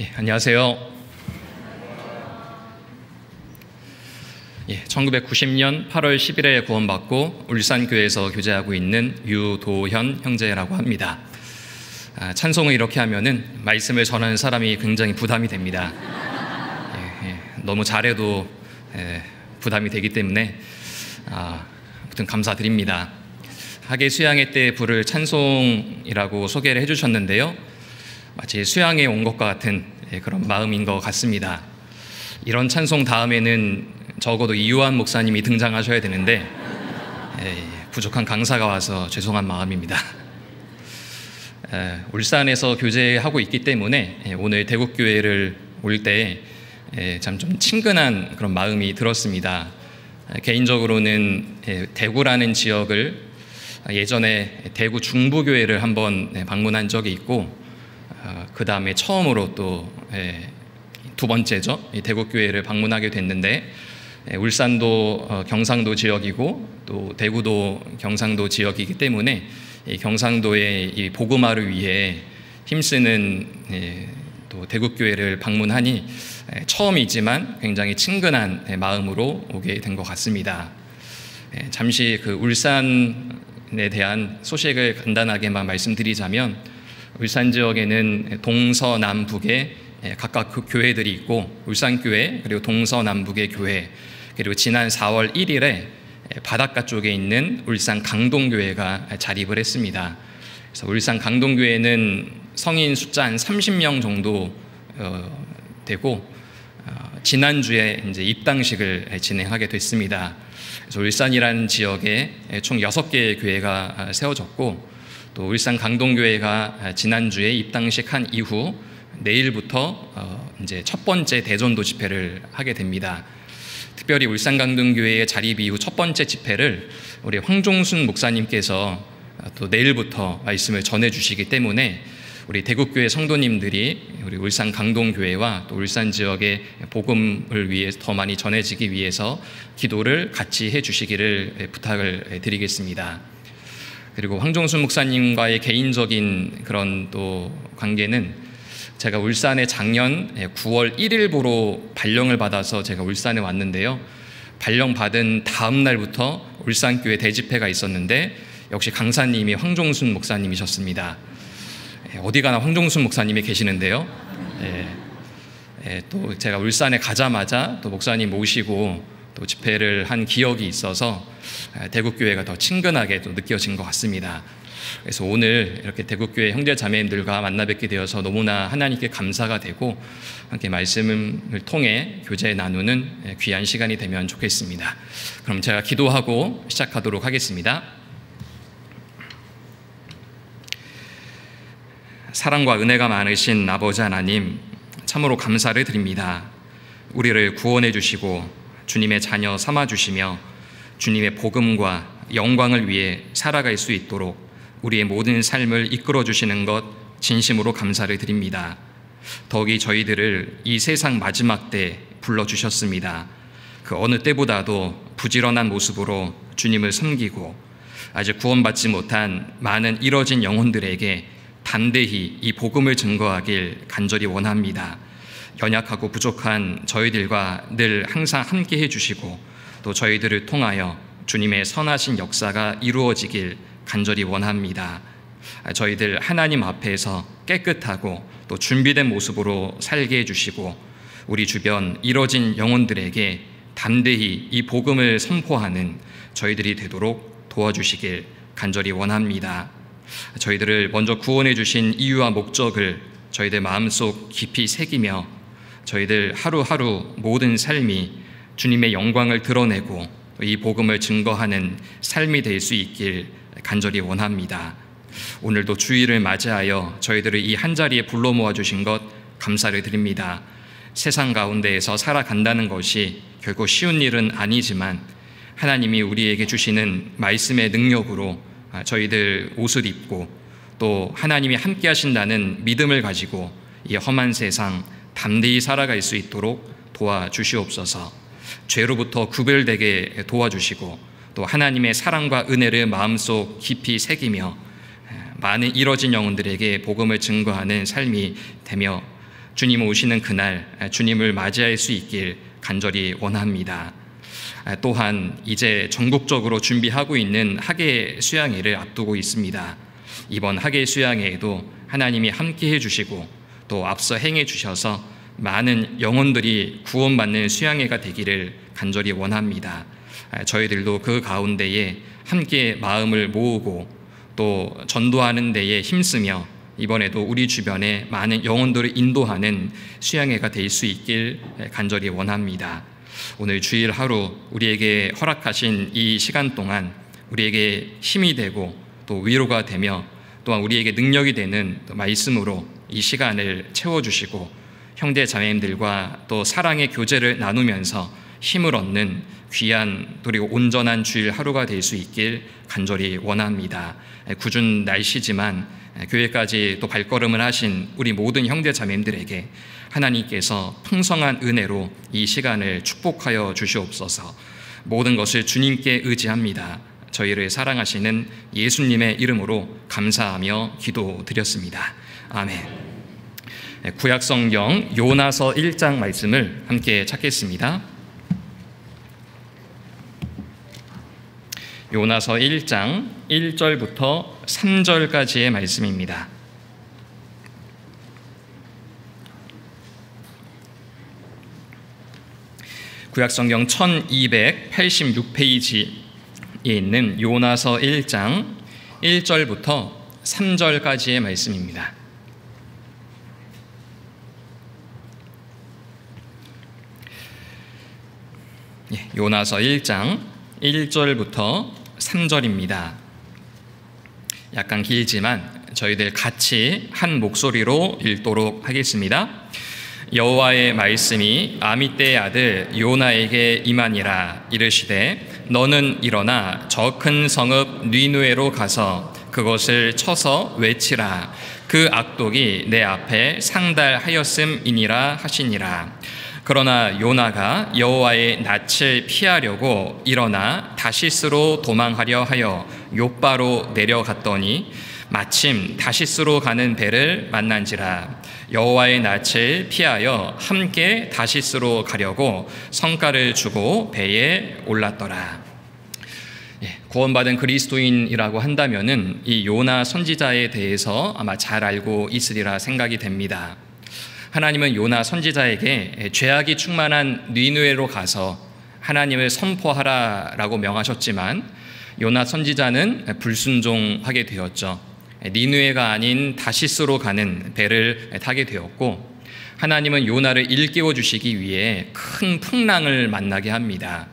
안녕하세요. 1990년 8월 10일에 구원받고 울산교회에서 교제하고 있는 유도현 형제라고 합니다. 찬송을 이렇게 하면은 말씀을 전하는 사람이 굉장히 부담이 됩니다. 너무 잘해도 부담이 되기 때문에 아무튼 감사드립니다. 학예 수양회 때 부를 찬송이라고 소개를 해주셨는데요. 마치 수양에 온 것과 같은 그런 마음인 것 같습니다. 이런 찬송 다음에는 적어도 이유한 목사님이 등장하셔야 되는데 부족한 강사가 와서 죄송한 마음입니다. 울산에서 교제하고 있기 때문에 오늘 대구교회를 올 때 참 좀 친근한 그런 마음이 들었습니다. 개인적으로는 대구라는 지역을 예전에 대구 중부교회를 한번 방문한 적이 있고 그 다음에 처음으로 또 두 번째죠. 대구교회를 방문하게 됐는데 울산도 경상도 지역이고 또 대구도 경상도 지역이기 때문에 경상도의 이 복음화를 위해 힘쓰는 또 대구교회를 방문하니 처음이지만 굉장히 친근한 마음으로 오게 된 것 같습니다. 잠시 그 울산에 대한 소식을 간단하게만 말씀드리자면 울산 지역에는 동서남북에 각각 그 교회들이 있고 울산교회 그리고 동서남북의 교회 그리고 지난 4월 1일에 바닷가 쪽에 있는 울산 강동교회가 자립을 했습니다. 그래서 울산 강동교회는 성인 숫자 한 30명 정도 되고 지난주에 이제 입당식을 진행하게 됐습니다. 그래서 울산이라는 지역에 총 6개의 교회가 세워졌고 또 울산 강동교회가 지난주에 입당식 한 이후 내일부터 이제 첫 번째 대전도 집회를 하게 됩니다. 특별히 울산 강동교회의 자립 이후 첫 번째 집회를 우리 황종순 목사님께서 또 내일부터 말씀을 전해 주시기 때문에 우리 대구교회 성도님들이 우리 울산 강동교회와 또 울산 지역의 복음을 위해 더 많이 전해지기 위해서 기도를 같이 해 주시기를 부탁을 드리겠습니다. 그리고 황종순 목사님과의 개인적인 그런 또 관계는 제가 울산에 작년 9월 1일부로 발령을 받아서 제가 울산에 왔는데요. 발령 받은 다음 날부터 울산교회 대집회가 있었는데 역시 강사님이 황종순 목사님이셨습니다. 어디 가나 황종순 목사님이 계시는데요. 또 제가 울산에 가자마자 또 목사님 모시고 또 집회를 한 기억이 있어서 대구교회가 더 친근하게 또 느껴진 것 같습니다. 그래서 오늘 이렇게 대구교회 형제 자매님들과 만나 뵙게 되어서 너무나 하나님께 감사가 되고 함께 말씀을 통해 교제 나누는 귀한 시간이 되면 좋겠습니다. 그럼 제가 기도하고 시작하도록 하겠습니다. 사랑과 은혜가 많으신 아버지 하나님, 참으로 감사를 드립니다. 우리를 구원해 주시고 주님의 자녀 삼아 주시며 주님의 복음과 영광을 위해 살아갈 수 있도록 우리의 모든 삶을 이끌어 주시는 것 진심으로 감사를 드립니다. 더욱이 저희들을 이 세상 마지막 때 불러주셨습니다. 그 어느 때보다도 부지런한 모습으로 주님을 섬기고 아직 구원받지 못한 많은 잃어진 영혼들에게 담대히 이 복음을 증거하길 간절히 원합니다. 연약하고 부족한 저희들과 늘 항상 함께 해주시고 또 저희들을 통하여 주님의 선하신 역사가 이루어지길 간절히 원합니다. 저희들 하나님 앞에서 깨끗하고 또 준비된 모습으로 살게 해주시고 우리 주변 잃어진 영혼들에게 담대히 이 복음을 선포하는 저희들이 되도록 도와주시길 간절히 원합니다. 저희들을 먼저 구원해 주신 이유와 목적을 저희들 마음속 깊이 새기며 저희들 하루하루 모든 삶이 주님의 영광을 드러내고 이 복음을 증거하는 삶이 될 수 있길 간절히 원합니다. 오늘도 주일을 맞이하여 저희들을 이 한자리에 불러 모아주신 것 감사를 드립니다. 세상 가운데에서 살아간다는 것이 결코 쉬운 일은 아니지만 하나님이 우리에게 주시는 말씀의 능력으로 저희들 옷을 입고 또 하나님이 함께 하신다는 믿음을 가지고 이 험한 세상 담대히 살아갈 수 있도록 도와주시옵소서. 죄로부터 구별되게 도와주시고 또 하나님의 사랑과 은혜를 마음속 깊이 새기며 많은 잃어진 영혼들에게 복음을 증거하는 삶이 되며 주님 오시는 그날 주님을 맞이할 수 있길 간절히 원합니다. 또한 이제 전국적으로 준비하고 있는 학예 수양회를 앞두고 있습니다. 이번 학예 수양회에도 하나님이 함께 해주시고 또 앞서 행해 주셔서 많은 영혼들이 구원받는 수양회가 되기를 간절히 원합니다. 저희들도 그 가운데에 함께 마음을 모으고 또 전도하는 데에 힘쓰며 이번에도 우리 주변에 많은 영혼들을 인도하는 수양회가 될 수 있길 간절히 원합니다. 오늘 주일 하루 우리에게 허락하신 이 시간 동안 우리에게 힘이 되고 또 위로가 되며 또한 우리에게 능력이 되는 말씀으로 이 시간을 채워주시고 형제 자매님들과 또 사랑의 교제를 나누면서 힘을 얻는 귀한 그리고 온전한 주일 하루가 될 수 있길 간절히 원합니다. 궂은 날씨지만 교회까지 또 발걸음을 하신 우리 모든 형제 자매님들에게 하나님께서 풍성한 은혜로 이 시간을 축복하여 주시옵소서. 모든 것을 주님께 의지합니다. 저희를 사랑하시는 예수님의 이름으로 감사하며 기도드렸습니다. 아멘. 구약성경 요나서 1장 말씀을 함께 찾겠습니다. 요나서 1장 1절부터 3절까지의 말씀입니다. 구약성경 1286페이지에 있는 요나서 1장 1절부터 3절까지의 말씀입니다. 요나서 1장 1절부터 3절입니다. 약간 길지만 저희들 같이 한 목소리로 읽도록 하겠습니다. 여호와의 말씀이 아미떼의 아들 요나에게 임하니라. 이르시되 너는 일어나 저 큰 성읍 니느웨로 가서 그것을 쳐서 외치라. 그 악독이 내 앞에 상달하였음이니라 하시니라. 그러나 요나가 여호와의 낯을 피하려고 일어나 다시스로 도망하려 하여 욥바로 내려갔더니 마침 다시스로 가는 배를 만난지라. 여호와의 낯을 피하여 함께 다시스로 가려고 성과를 주고 배에 올랐더라. 구원받은 그리스도인이라고 한다면은 이 요나 선지자에 대해서 아마 잘 알고 있으리라 생각이 됩니다. 하나님은 요나 선지자에게 죄악이 충만한 니느웨로 가서 하나님을 선포하라라고 명하셨지만 요나 선지자는 불순종하게 되었죠. 니느웨가 아닌 다시스로 가는 배를 타게 되었고 하나님은 요나를 일깨워 주시기 위해 큰 풍랑을 만나게 합니다.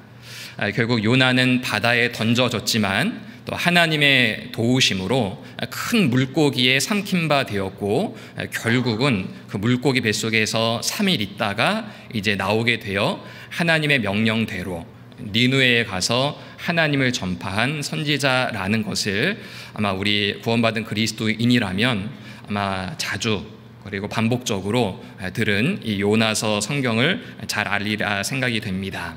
결국 요나는 바다에 던져졌지만 또 하나님의 도우심으로 큰 물고기에 삼킨 바 되었고 결국은 그 물고기 뱃속에서 3일 있다가 이제 나오게 되어 하나님의 명령대로 니느웨에 가서 하나님을 전파한 선지자라는 것을 아마 우리 구원받은 그리스도인이라면 아마 자주 그리고 반복적으로 들은 이 요나서 성경을 잘 알리라 생각이 됩니다.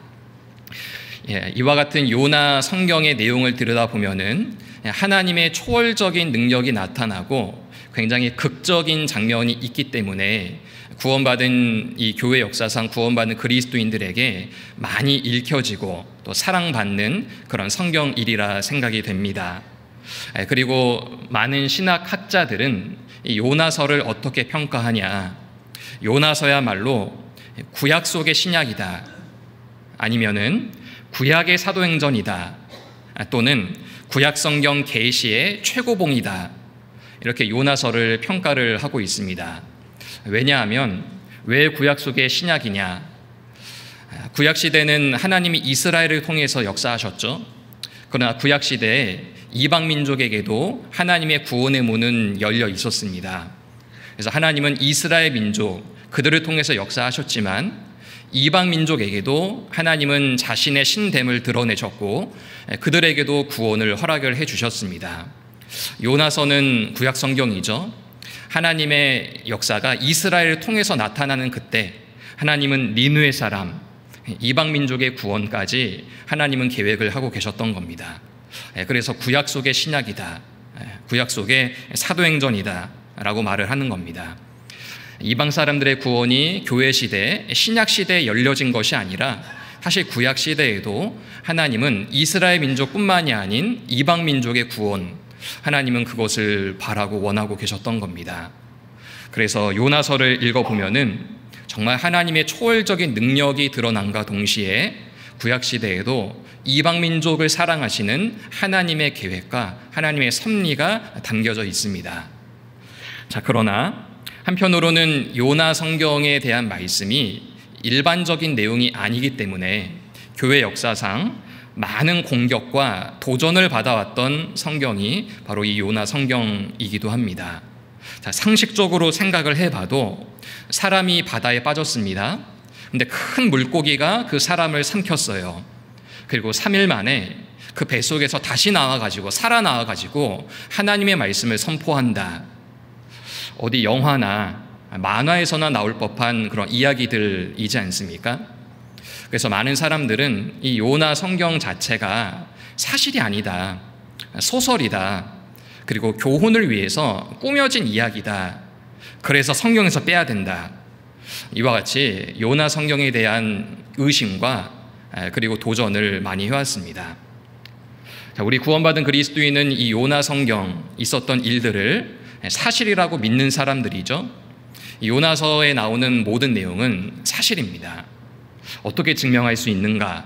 이와 같은 요나 성경의 내용을 들여다보면은 하나님의 초월적인 능력이 나타나고 굉장히 극적인 장면이 있기 때문에 구원받은 이 교회 역사상 구원받은 그리스도인들에게 많이 읽혀지고 또 사랑받는 그런 성경일이라 생각이 됩니다. 그리고 많은 신학학자들은 이 요나서를 어떻게 평가하냐, 요나서야말로 구약 속의 신약이다, 아니면은 구약의 사도행전이다, 또는 구약 성경 계시의 최고봉이다, 이렇게 요나서를 평가를 하고 있습니다. 왜냐하면 왜 구약 속의 신약이냐? 구약 시대는 하나님이 이스라엘을 통해서 역사하셨죠. 그러나 구약 시대에 이방 민족에게도 하나님의 구원의 문은 열려 있었습니다. 그래서 하나님은 이스라엘 민족 그들을 통해서 역사하셨지만 이방 민족에게도 하나님은 자신의 신됨을 드러내셨고 그들에게도 구원을 허락을 해주셨습니다. 요나서는 구약 성경이죠. 하나님의 역사가 이스라엘을 통해서 나타나는 그때 하나님은 니느웨 사람, 이방 민족의 구원까지 하나님은 계획을 하고 계셨던 겁니다. 그래서 구약 속의 신약이다, 구약 속의 사도행전이다 라고 말을 하는 겁니다. 이방 사람들의 구원이 교회 시대, 신약 시대에 열려진 것이 아니라 사실 구약 시대에도 하나님은 이스라엘 민족뿐만이 아닌 이방 민족의 구원, 하나님은 그것을 바라고 원하고 계셨던 겁니다. 그래서 요나서를 읽어보면은 정말 하나님의 초월적인 능력이 드러난과 동시에 구약 시대에도 이방 민족을 사랑하시는 하나님의 계획과 하나님의 섭리가 담겨져 있습니다. 자, 그러나 한편으로는 요나 성경에 대한 말씀이 일반적인 내용이 아니기 때문에 교회 역사상 많은 공격과 도전을 받아왔던 성경이 바로 이 요나 성경이기도 합니다. 자, 상식적으로 생각을 해봐도 사람이 바다에 빠졌습니다. 근데 큰 물고기가 그 사람을 삼켰어요. 그리고 3일 만에 그 뱃속에서 다시 나와가지고 살아나와가지고 하나님의 말씀을 선포한다. 어디 영화나 만화에서나 나올 법한 그런 이야기들이지 않습니까? 그래서 많은 사람들은 이 요나 성경 자체가 사실이 아니다, 소설이다, 그리고 교훈을 위해서 꾸며진 이야기다, 그래서 성경에서 빼야 된다, 이와 같이 요나 성경에 대한 의심과 그리고 도전을 많이 해왔습니다. 우리 구원받은 그리스도인은 이 요나 성경 있었던 일들을 사실이라고 믿는 사람들이죠. 이 요나서에 나오는 모든 내용은 사실입니다. 어떻게 증명할 수 있는가?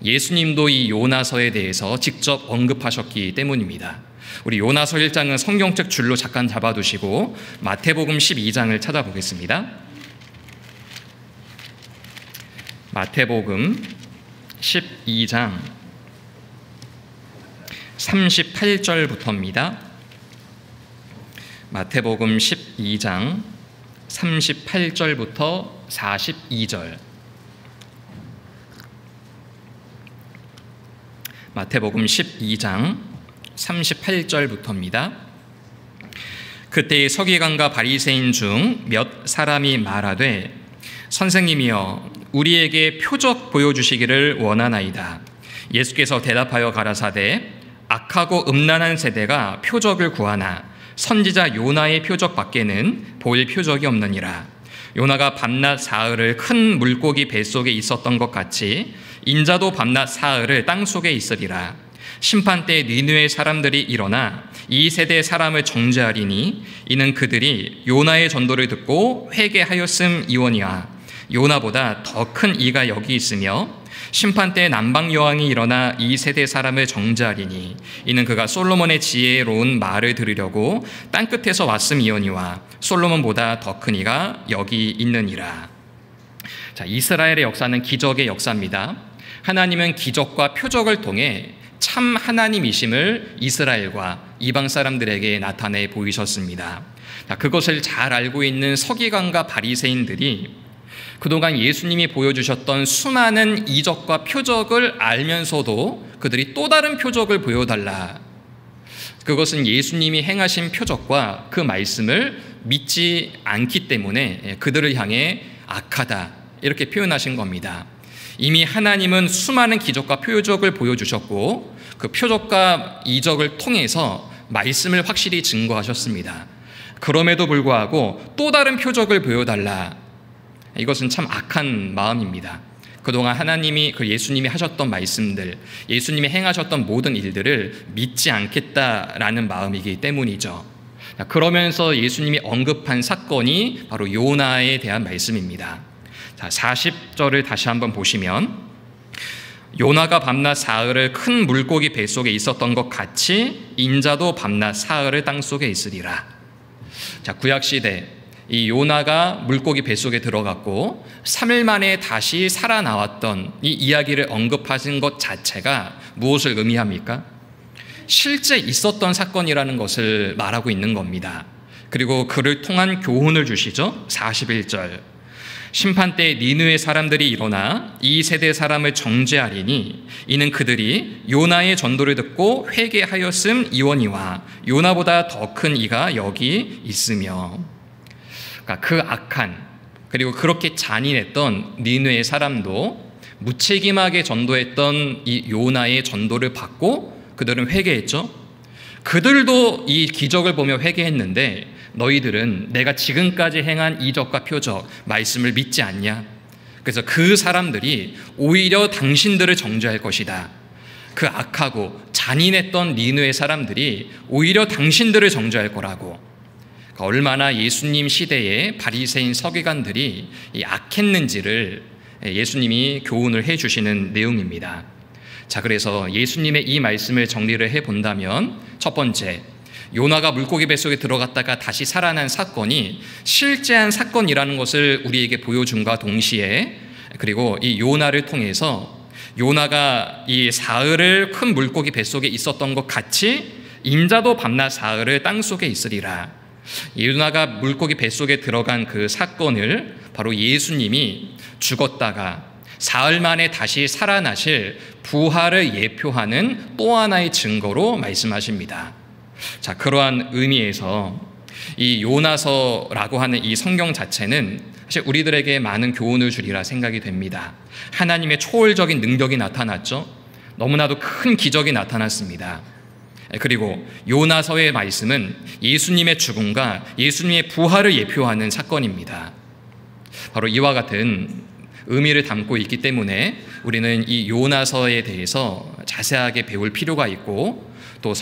예수님도 이 요나서에 대해서 직접 언급하셨기 때문입니다. 우리 요나서 1장은 성경책 줄로 잠깐 잡아두시고 마태복음 12장을 찾아보겠습니다. 마태복음 12장 38절부터입니다. 마태복음 12장 38절부터 42절. 마태복음 12장 38절부터입니다. 그때 서기관과 바리새인 중 몇 사람이 말하되 선생님이여 우리에게 표적 보여주시기를 원하나이다. 예수께서 대답하여 가라사대 악하고 음란한 세대가 표적을 구하나 선지자 요나의 표적 밖에는 보일 표적이 없느니라. 요나가 밤낮 사흘을 큰 물고기 뱃속에 있었던 것 같이 인자도 밤낮 사흘을 땅속에 있으리라. 심판때 니느웨 사람들이 일어나 이 세대 사람을 정죄하리니 이는 그들이 요나의 전도를 듣고 회개하였음이오니와 요나보다 더 큰 이가 여기 있으며 심판때 남방 여왕이 일어나 이 세대 사람을 정죄하리니 이는 그가 솔로몬의 지혜로운 말을 들으려고 땅끝에서 왔음이오니와 솔로몬보다 더 큰 이가 여기 있느니라. 자, 이스라엘의 역사는 기적의 역사입니다. 하나님은 기적과 표적을 통해 참 하나님이심을 이스라엘과 이방 사람들에게 나타내 보이셨습니다. 자, 그것을 잘 알고 있는 서기관과 바리새인들이 그동안 예수님이 보여주셨던 수많은 이적과 표적을 알면서도 그들이 또 다른 표적을 보여달라. 그것은 예수님이 행하신 표적과 그 말씀을 믿지 않기 때문에 그들을 향해 악하다 이렇게 표현하신 겁니다. 이미 하나님은 수많은 기적과 표적을 보여주셨고 그 표적과 이적을 통해서 말씀을 확실히 증거하셨습니다. 그럼에도 불구하고 또 다른 표적을 보여달라. 이것은 참 악한 마음입니다. 그동안 하나님이 예수님이 하셨던 말씀들, 예수님이 행하셨던 모든 일들을 믿지 않겠다라는 마음이기 때문이죠. 그러면서 예수님이 언급한 사건이 바로 요나에 대한 말씀입니다. 자, 40절을 다시 한번 보시면 요나가 밤낮 사흘을 큰 물고기 뱃속에 있었던 것 같이 인자도 밤낮 사흘을 땅속에 있으리라. 자, 구약시대 이 요나가 물고기 뱃속에 들어갔고 3일 만에 다시 살아나왔던 이 이야기를 언급하신 것 자체가 무엇을 의미합니까? 실제 있었던 사건이라는 것을 말하고 있는 겁니다. 그리고 그를 통한 교훈을 주시죠. 41절 심판때 니느웨 사람들이 일어나 이 세대 사람을 정죄하리니 이는 그들이 요나의 전도를 듣고 회개하였음이오니와 요나보다 더 큰 이가 여기 있으며. 그 악한 그리고 그렇게 잔인했던 니느웨 사람도 무책임하게 전도했던 이 요나의 전도를 받고 그들은 회개했죠. 그들도 이 기적을 보며 회개했는데 너희들은 내가 지금까지 행한 이적과 표적, 말씀을 믿지 않냐? 그래서 그 사람들이 오히려 당신들을 정죄할 것이다. 그 악하고 잔인했던 니느웨 사람들이 오히려 당신들을 정죄할 거라고. 그러니까 얼마나 예수님 시대에 바리새인 서기관들이 악했는지를 예수님이 교훈을 해주시는 내용입니다. 자, 그래서 예수님의 이 말씀을 정리를 해본다면 첫 번째, 요나가 물고기 뱃속에 들어갔다가 다시 살아난 사건이 실제한 사건이라는 것을 우리에게 보여줌과 동시에, 그리고 이 요나를 통해서 요나가 이 사흘을 큰 물고기 뱃속에 있었던 것 같이 인자도 밤낮 사흘을 땅속에 있으리라. 요나가 물고기 뱃속에 들어간 그 사건을 바로 예수님이 죽었다가 사흘 만에 다시 살아나실 부활을 예표하는 또 하나의 증거로 말씀하십니다. 자, 그러한 의미에서 이 요나서라고 하는 이 성경 자체는 사실 우리들에게 많은 교훈을 주리라 생각이 됩니다. 하나님의 초월적인 능력이 나타났죠. 너무나도 큰 기적이 나타났습니다. 그리고 요나서의 말씀은 예수님의 죽음과 예수님의 부활을 예표하는 사건입니다. 바로 이와 같은 의미를 담고 있기 때문에 우리는 이 요나서에 대해서 자세하게 배울 필요가 있고, 또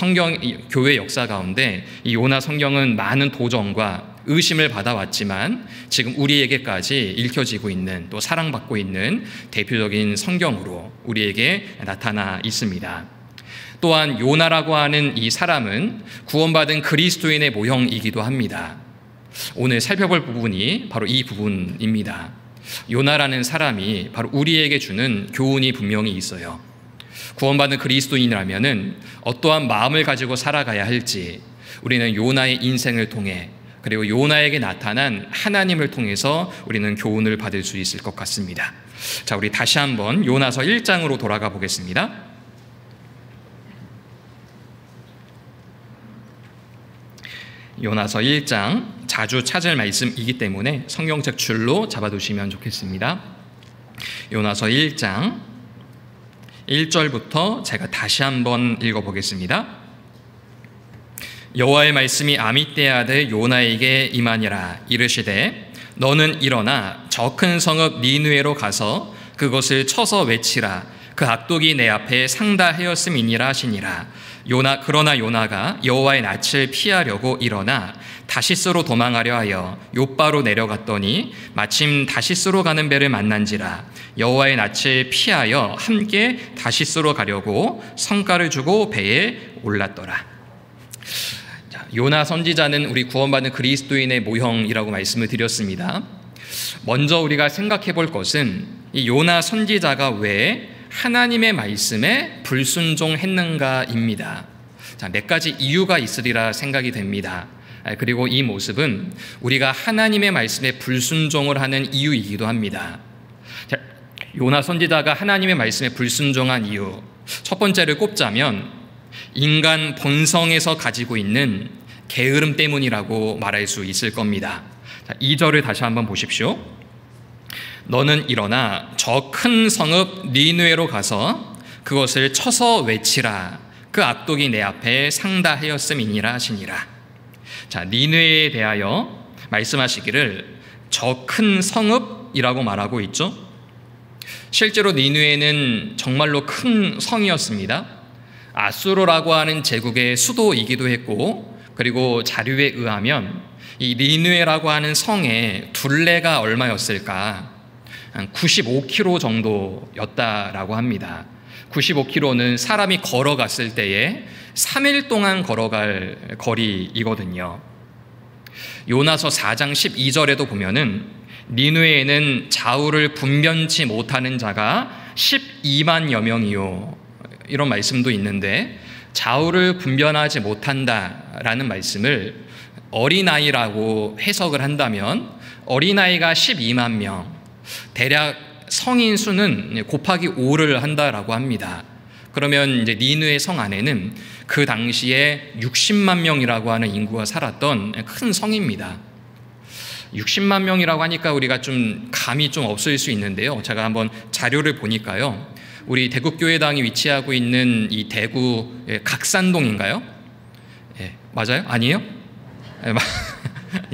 교회 역사 가운데 이 요나 성경은 많은 도전과 의심을 받아왔지만 지금 우리에게까지 읽혀지고 있는, 또 사랑받고 있는 대표적인 성경으로 우리에게 나타나 있습니다. 또한 요나라고 하는 이 사람은 구원받은 그리스도인의 모형이기도 합니다. 오늘 살펴볼 부분이 바로 이 부분입니다. 요나라는 사람이 바로 우리에게 주는 교훈이 분명히 있어요. 구원받은 그리스도인이라면은 어떠한 마음을 가지고 살아가야 할지 우리는 요나의 인생을 통해, 그리고 요나에게 나타난 하나님을 통해서 우리는 교훈을 받을 수 있을 것 같습니다. 자, 우리 다시 한번 요나서 1장으로 돌아가 보겠습니다. 요나서 1장, 자주 찾을 말씀이기 때문에 성경책 줄로 잡아두시면 좋겠습니다. 요나서 1장 1절부터 제가 다시 한번 읽어보겠습니다. 여호와의 말씀이 아미떼 아들 요나에게 임하니라. 이르시되 너는 일어나 저 큰 성읍 니느웨로 가서 그것을 쳐서 외치라. 그 악독이 내 앞에 상달하였음이니라 하시니라. 그러나 요나가 여호와의 낯을 피하려고 일어나 다시스로 도망하려 하여 욥바로 내려갔더니 마침 다시스로 가는 배를 만난지라. 여호와의 낯을 피하여 함께 다시스로 가려고 성가를 주고 배에 올랐더라. 자, 요나 선지자는 우리 구원받은 그리스도인의 모형이라고 말씀을 드렸습니다. 먼저 우리가 생각해 볼 것은 이 요나 선지자가 왜 하나님의 말씀에 불순종했는가입니다. 자, 몇 가지 이유가 있으리라 생각이 됩니다. 그리고 이 모습은 우리가 하나님의 말씀에 불순종을 하는 이유이기도 합니다. 자, 요나 선지자가 하나님의 말씀에 불순종한 이유, 첫 번째를 꼽자면 인간 본성에서 가지고 있는 게으름 때문이라고 말할 수 있을 겁니다. 자, 2절을 다시 한번 보십시오. 너는 일어나 저 큰 성읍 니느웨로 가서 그것을 쳐서 외치라. 그 악독이 내 앞에 상달하였음이니라 하시니라. 자, 니느웨에 대하여 말씀하시기를 저 큰 성읍이라고 말하고 있죠. 실제로 니느웨는 정말로 큰 성이었습니다. 아수르라고 하는 제국의 수도이기도 했고, 그리고 자료에 의하면 이 니느웨라고 하는 성의 둘레가 얼마였을까? 한 95km 정도였다라고 합니다. 95km는 사람이 걸어갔을 때에 3일 동안 걸어갈 거리이거든요. 요나서 4장 12절에도 보면은 니느웨에는 좌우를 분변치 못하는 자가 12만여 명이요, 이런 말씀도 있는데, 좌우를 분변하지 못한다라는 말씀을 어린아이라고 해석을 한다면 어린아이가 12만 명, 대략 성인 수는 곱하기 5를 한다라고 합니다. 그러면 이제 니느웨 성 안에는 그 당시에 60만 명이라고 하는 인구가 살았던 큰 성입니다. 60만 명이라고 하니까 우리가 좀 감이 좀 없을 수 있는데요. 제가 한번 자료를 보니까요, 우리 대국교회당이 위치하고 있는 이 대구 각산동인가요? 예, 맞아요? 아니에요? 예,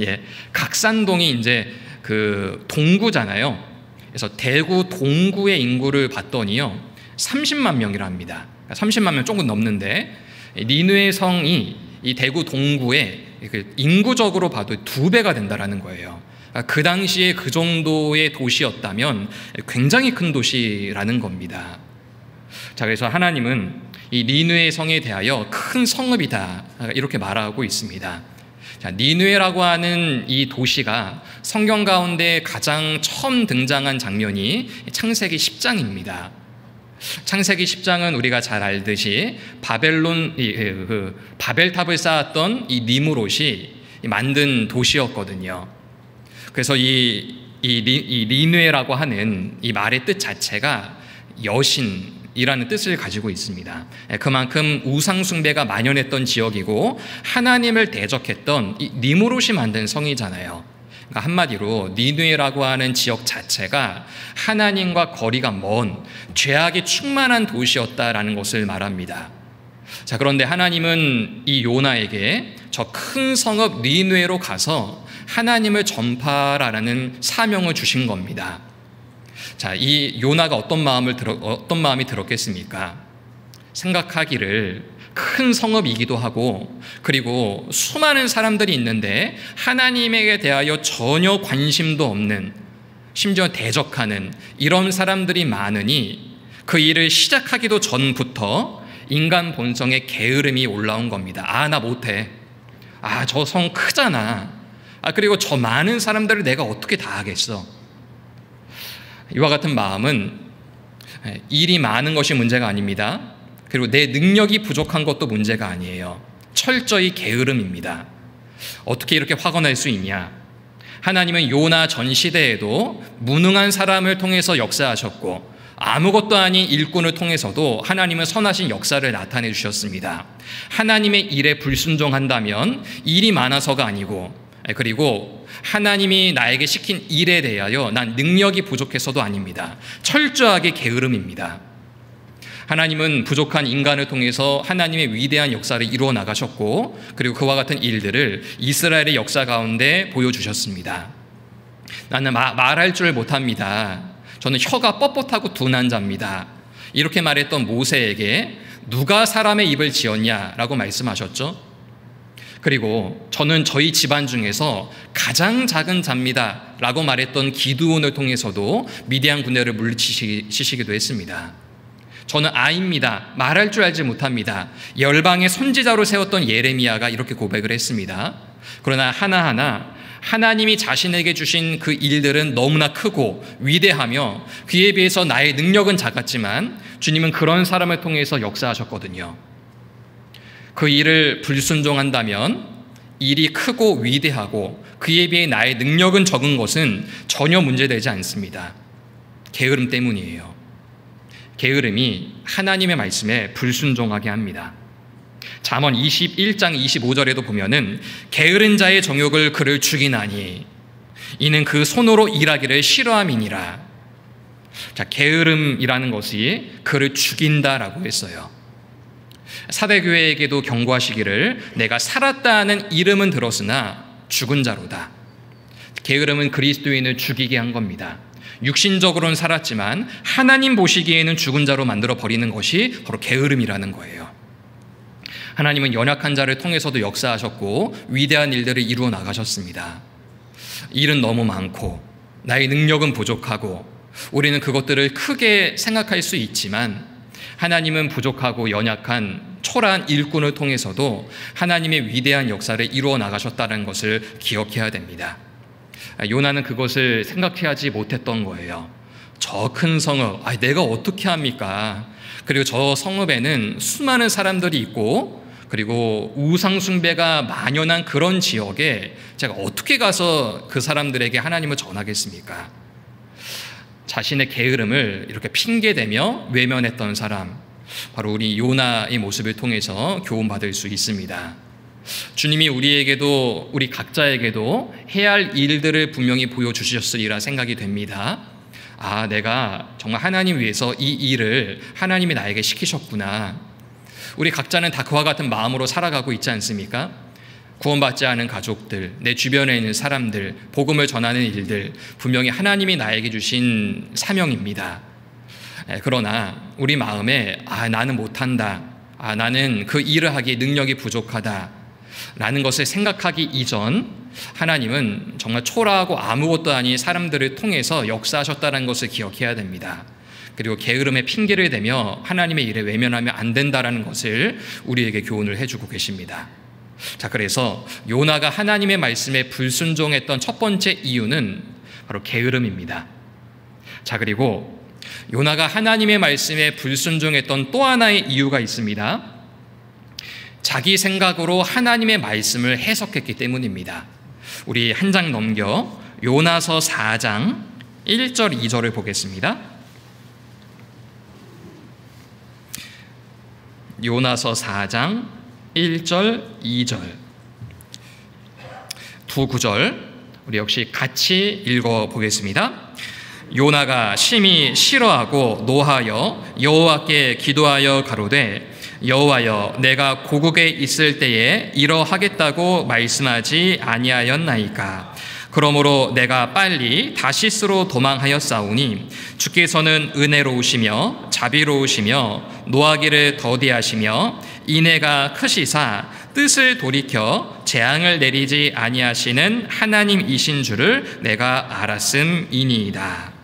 예, 각산동이 이제 그 동구잖아요. 그래서 대구 동구의 인구를 봤더니요 30만 명이랍니다. 30만 명 조금 넘는데 니느웨 성이 이 대구 동구의 인구적으로 봐도 2배가 된다라는 거예요. 그 당시에 그 정도의 도시였다면 굉장히 큰 도시라는 겁니다. 자, 그래서 하나님은 이 니느웨 성에 대하여 큰 성읍이다 이렇게 말하고 있습니다. 자, 니느웨라고 하는 이 도시가 성경 가운데 가장 처음 등장한 장면이 창세기 10장입니다. 창세기 10장은 우리가 잘 알듯이 바벨탑을 쌓았던 이 니므롯이 만든 도시였거든요. 그래서 이 니느웨라고 하는 이 말의 뜻 자체가 여신이라는 뜻을 가지고 있습니다. 그만큼 우상 숭배가 만연했던 지역이고 하나님을 대적했던 이 니므롯이 만든 성이잖아요. 그러니까 한마디로 니느웨라고 하는 지역 자체가 하나님과 거리가 먼 죄악이 충만한 도시였다라는 것을 말합니다. 자, 그런데 하나님은 이 요나에게 저 큰 성읍 니느웨로 가서 하나님을 전파라는 사명을 주신 겁니다. 자, 이 요나가 어떤 마음이 들었겠습니까? 생각하기를 큰 성읍이기도 하고 그리고 수많은 사람들이 있는데 하나님에게 대하여 전혀 관심도 없는, 심지어 대적하는 이런 사람들이 많으니 그 일을 시작하기도 전부터 인간 본성의 게으름이 올라온 겁니다. 아, 나 못해. 아, 저 성 크잖아. 아, 그리고 저 많은 사람들을 내가 어떻게 다 하겠어. 이와 같은 마음은 일이 많은 것이 문제가 아닙니다. 그리고 내 능력이 부족한 것도 문제가 아니에요. 철저히 게으름입니다. 어떻게 이렇게 화가 날 수 있냐? 하나님은 요나 전 시대에도 무능한 사람을 통해서 역사하셨고 아무것도 아닌 일꾼을 통해서도 하나님은 선하신 역사를 나타내 주셨습니다. 하나님의 일에 불순종한다면 일이 많아서가 아니고, 그리고 하나님이 나에게 시킨 일에 대하여 난 능력이 부족해서도 아닙니다. 철저하게 게으름입니다. 하나님은 부족한 인간을 통해서 하나님의 위대한 역사를 이루어 나가셨고 그리고 그와 같은 일들을 이스라엘의 역사 가운데 보여주셨습니다. 나는 말할 줄 못합니다. 저는 혀가 뻣뻣하고 둔한 자입니다. 이렇게 말했던 모세에게 누가 사람의 입을 지었냐라고 말씀하셨죠. 그리고 저는 저희 집안 중에서 가장 작은 자입니다 라고 말했던 기드온을 통해서도 미디안 군대를 물리치시기도 했습니다. 저는 아입니다. 말할 줄 알지 못합니다. 열방의 선지자로 세웠던 예레미야가 이렇게 고백을 했습니다. 그러나 하나하나 하나님이 자신에게 주신 그 일들은 너무나 크고 위대하며 그에 비해서 나의 능력은 작았지만 주님은 그런 사람을 통해서 역사하셨거든요. 그 일을 불순종한다면 일이 크고 위대하고 그에 비해 나의 능력은 적은 것은 전혀 문제되지 않습니다. 게으름 때문이에요. 게으름이 하나님의 말씀에 불순종하게 합니다. 잠언 21장 25절에도 보면은 게으른 자의 정욕을 그를 죽이나니 이는 그 손으로 일하기를 싫어함이니라. 자, 게으름이라는 것이 그를 죽인다라고 했어요. 사대교회에게도 경고하시기를 내가 살았다는 이름은 들었으나 죽은 자로다. 게으름은 그리스도인을 죽이게 한 겁니다. 육신적으로는 살았지만 하나님 보시기에는 죽은 자로 만들어 버리는 것이 바로 게으름이라는 거예요. 하나님은 연약한 자를 통해서도 역사하셨고 위대한 일들을 이루어 나가셨습니다. 일은 너무 많고 나의 능력은 부족하고 우리는 그것들을 크게 생각할 수 있지만 하나님은 부족하고 연약한 초라한 일꾼을 통해서도 하나님의 위대한 역사를 이루어 나가셨다는 것을 기억해야 됩니다. 요나는 그것을 생각하지 못했던 거예요. 저 큰 성읍, 내가 어떻게 합니까? 그리고 저 성읍에는 수많은 사람들이 있고 그리고 우상 숭배가 만연한 그런 지역에 제가 어떻게 가서 그 사람들에게 하나님을 전하겠습니까? 자신의 게으름을 이렇게 핑계대며 외면했던 사람, 바로 우리 요나의 모습을 통해서 교훈받을 수 있습니다. 주님이 우리에게도, 우리 각자에게도 해야 할 일들을 분명히 보여주셨으리라 생각이 됩니다. 아, 내가 정말 하나님 위해서 이 일을 하나님이 나에게 시키셨구나. 우리 각자는 다 그와 같은 마음으로 살아가고 있지 않습니까? 구원받지 않은 가족들, 내 주변에 있는 사람들, 복음을 전하는 일들, 분명히 하나님이 나에게 주신 사명입니다. 그러나 우리 마음에 나는 못한다, 나는 그 일을 하기에 능력이 부족하다 라는 것을 생각하기 이전 하나님은 정말 초라하고 아무것도 아닌 사람들을 통해서 역사하셨다는 것을 기억해야 됩니다. 그리고 게으름에 핑계를 대며 하나님의 일에 외면하면 안 된다는 것을 우리에게 교훈을 해주고 계십니다. 자, 그래서 요나가 하나님의 말씀에 불순종했던 첫 번째 이유는 바로 게으름입니다. 자, 그리고 요나가 하나님의 말씀에 불순종했던 또 하나의 이유가 있습니다. 자기 생각으로 하나님의 말씀을 해석했기 때문입니다. 우리 한 장 넘겨 요나서 4장 1절 2절을 보겠습니다. 요나서 4장 1절 2절 두 구절 우리 역시 같이 읽어보겠습니다. 요나가 심히 싫어하고 노하여 여호와께 기도하여 가로되 여호와여, 내가 고국에 있을 때에 이러하겠다고 말씀하지 아니하였나이까. 그러므로 내가 빨리 다시스로 도망하였사오니 주께서는 은혜로우시며 자비로우시며 노하기를 더디하시며 인애가 크시사 뜻을 돌이켜 재앙을 내리지 아니하시는 하나님이신 줄을 내가 알았음이니이다.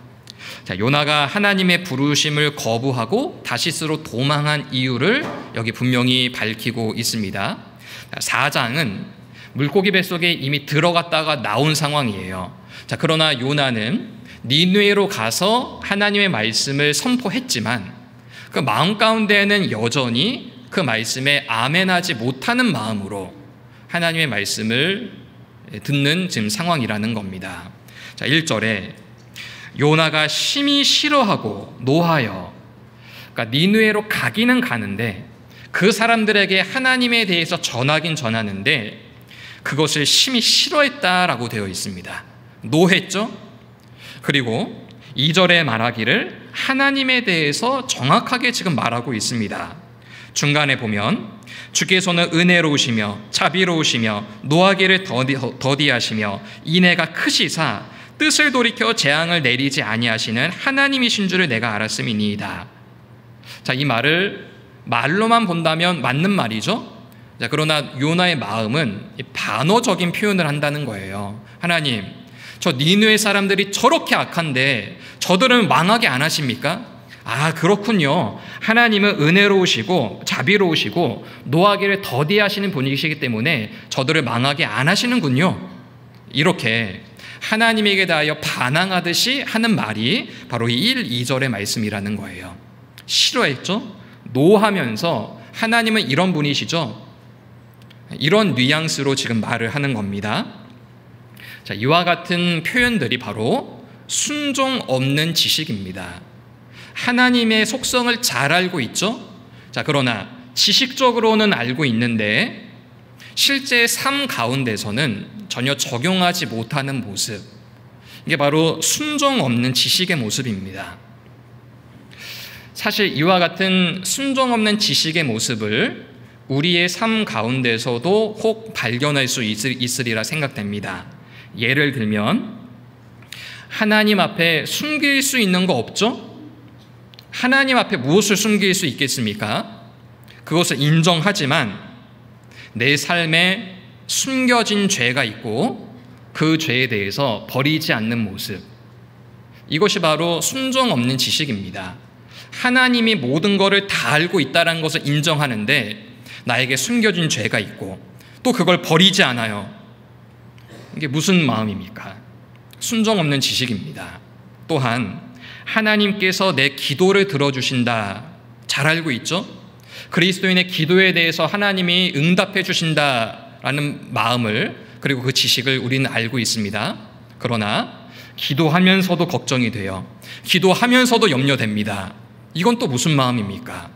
자, 요나가 하나님의 부르심을 거부하고 다시스로 도망한 이유를 여기 분명히 밝히고 있습니다. 4장은 물고기 뱃속에 이미 들어갔다가 나온 상황이에요. 자, 그러나 요나는 니느웨로 가서 하나님의 말씀을 선포했지만 그 마음 가운데에는 여전히 그 말씀에 아멘하지 못하는 마음으로 하나님의 말씀을 듣는 지금 상황이라는 겁니다. 자, 1절에 요나가 심히 싫어하고 노하여, 그러니까 니느웨로 가기는 가는데 그 사람들에게 하나님에 대해서 전하긴 전하는데 그것을 심히 싫어했다라고 되어 있습니다. 노했죠? 그리고 2절에 말하기를 하나님에 대해서 정확하게 지금 말하고 있습니다. 중간에 보면 주께서는 은혜로우시며 자비로우시며 노하기를 더디하시며 인애가 크시사 뜻을 돌이켜 재앙을 내리지 아니하시는 하나님이신 줄을 내가 알았음이니이다. 자, 이 말을 말로만 본다면 맞는 말이죠. 자, 그러나 요나의 마음은 반어적인 표현을 한다는 거예요. 하나님, 저 니느웨 사람들이 저렇게 악한데 저들은 망하게 안 하십니까? 아, 그렇군요. 하나님은 은혜로우시고 자비로우시고 노하기를 더디하시는 분이시기 때문에 저들을 망하게 안 하시는군요. 이렇게 하나님에게 대하여 반항하듯이 하는 말이 바로 이 1, 2절의 말씀이라는 거예요. 싫어했죠? 노하면서 하나님은 이런 분이시죠? 이런 뉘앙스로 지금 말을 하는 겁니다. 자, 이와 같은 표현들이 바로 순종 없는 지식입니다. 하나님의 속성을 잘 알고 있죠? 자, 그러나 지식적으로는 알고 있는데 실제 삶 가운데서는 전혀 적용하지 못하는 모습, 이게 바로 순종 없는 지식의 모습입니다. 사실 이와 같은 순종 없는 지식의 모습을 우리의 삶 가운데서도 혹 발견할 수 있으리라 생각됩니다. 예를 들면 하나님 앞에 숨길 수 있는 거 없죠? 하나님 앞에 무엇을 숨길 수 있겠습니까? 그것을 인정하지만 내 삶에 숨겨진 죄가 있고 그 죄에 대해서 버리지 않는 모습, 이것이 바로 순종 없는 지식입니다. 하나님이 모든 것을 다 알고 있다는 것을 인정하는데 나에게 숨겨진 죄가 있고 또 그걸 버리지 않아요. 이게 무슨 마음입니까? 순종 없는 지식입니다. 또한 하나님께서 내 기도를 들어주신다, 잘 알고 있죠? 그리스도인의 기도에 대해서 하나님이 응답해 주신다라는 마음을, 그리고 그 지식을 우리는 알고 있습니다. 그러나 기도하면서도 걱정이 돼요. 기도하면서도 염려됩니다. 이건 또 무슨 마음입니까?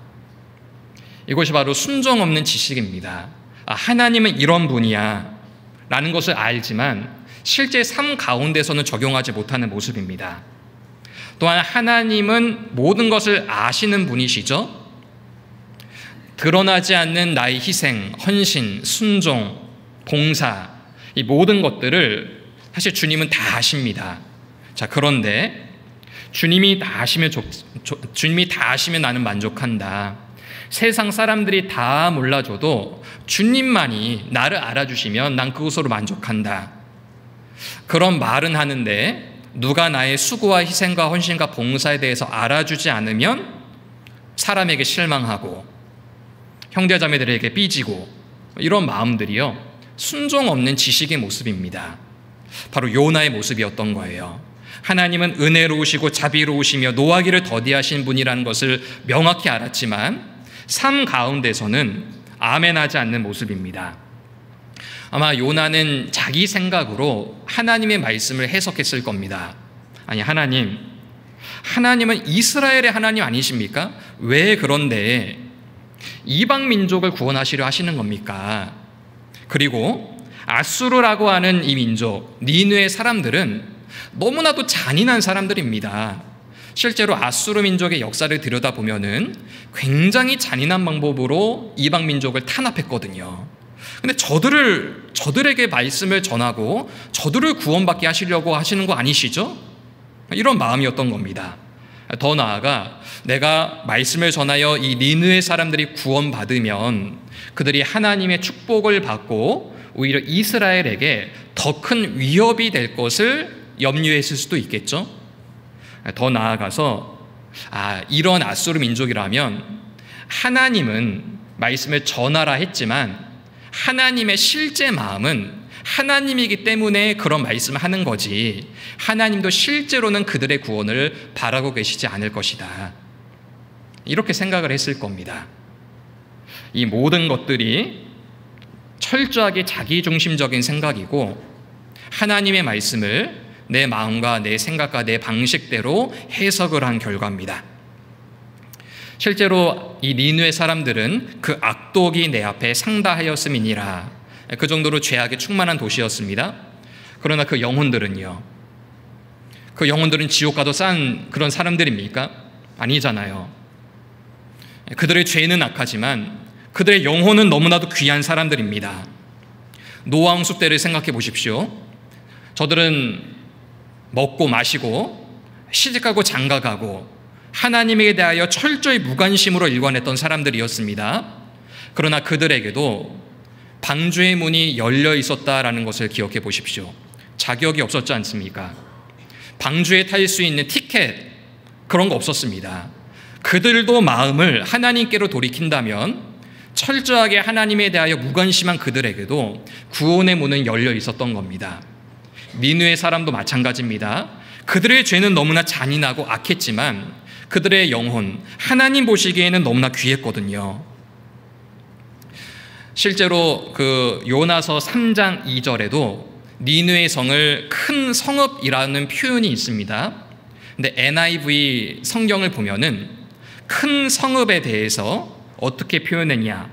이것이 바로 순종 없는 지식입니다. 하나님은 이런 분이야 라는 것을 알지만 실제 삶 가운데서는 적용하지 못하는 모습입니다. 또한 하나님은 모든 것을 아시는 분이시죠. 드러나지 않는 나의 희생, 헌신, 순종, 봉사, 이 모든 것들을 사실 주님은 다 아십니다. 자, 그런데 주님이 다 아시면 나는 만족한다. 세상 사람들이 다 몰라줘도 주님만이 나를 알아주시면 난 그것으로 만족한다. 그런 말은 하는데 누가 나의 수고와 희생과 헌신과 봉사에 대해서 알아주지 않으면 사람에게 실망하고 형제자매들에게 삐지고 이런 마음들이요, 순종 없는 지식의 모습입니다. 바로 요나의 모습이었던 거예요. 하나님은 은혜로우시고 자비로우시며 노하기를 더디하신 분이라는 것을 명확히 알았지만 삶 가운데서는 아멘하지 않는 모습입니다. 아마 요나는 자기 생각으로 하나님의 말씀을 해석했을 겁니다. 아니, 하나님은 이스라엘의 하나님 아니십니까? 왜 그런데 이방 민족을 구원하시려 하시는 겁니까? 그리고 아수르라고 하는 이 민족, 니느웨 사람들은 너무나도 잔인한 사람들입니다. 실제로 아수르 민족의 역사를 들여다보면은 굉장히 잔인한 방법으로 이방 민족을 탄압했거든요. 근데 저들에게 말씀을 전하고 저들을 구원받게 하시려고 하시는 거 아니시죠? 이런 마음이었던 겁니다. 더 나아가 내가 말씀을 전하여 이 니느웨 사람들이 구원받으면 그들이 하나님의 축복을 받고 오히려 이스라엘에게 더 큰 위협이 될 것을 염려했을 수도 있겠죠. 더 나아가서 이런 아수르 민족이라면 하나님은 말씀을 전하라 했지만 하나님의 실제 마음은 하나님이기 때문에 그런 말씀을 하는 거지 하나님도 실제로는 그들의 구원을 바라고 계시지 않을 것이다. 이렇게 생각을 했을 겁니다. 이 모든 것들이 철저하게 자기중심적인 생각이고 하나님의 말씀을 내 마음과 내 생각과 내 방식대로 해석을 한 결과입니다. 실제로 이 니느웨 사람들은 그 악독이 내 앞에 상다하였음이니라. 그 정도로 죄악에 충만한 도시였습니다. 그러나 그 영혼들은 지옥 가도 싼 그런 사람들입니까? 아니잖아요. 그들의 죄는 악하지만 그들의 영혼은 너무나도 귀한 사람들입니다. 노아 홍수 때를 생각해 보십시오. 저들은 먹고 마시고 시집가고 장가가고 하나님에 대하여 철저히 무관심으로 일관했던 사람들이었습니다. 그러나 그들에게도 방주의 문이 열려 있었다라는 것을 기억해 보십시오. 자격이 없었지 않습니까? 방주에 탈 수 있는 티켓, 그런 거 없었습니다. 그들도 마음을 하나님께로 돌이킨다면 철저하게 하나님에 대하여 무관심한 그들에게도 구원의 문은 열려 있었던 겁니다. 니느웨 사람도 마찬가지입니다. 그들의 죄는 너무나 잔인하고 악했지만 그들의 영혼, 하나님 보시기에는 너무나 귀했거든요. 실제로 그 요나서 3장 2절에도 니느웨 성을 큰 성읍이라는 표현이 있습니다. 근데 NIV 성경을 보면은 큰 성읍에 대해서 어떻게 표현했냐?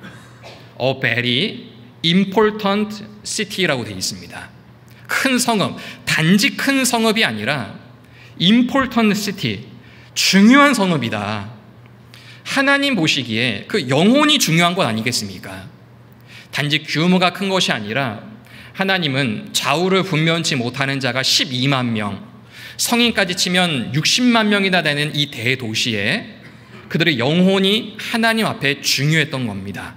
A very important city라고 되어 있습니다. 큰 성읍, 단지 큰 성읍이 아니라 important city, 중요한 성읍이다. 하나님 보시기에 그 영혼이 중요한 건 아니겠습니까? 단지 규모가 큰 것이 아니라 하나님은 좌우를 분면치 못하는 자가 12만 명, 성인까지 치면 60만 명이나 되는 이 대도시에 그들의 영혼이 하나님 앞에 중요했던 겁니다.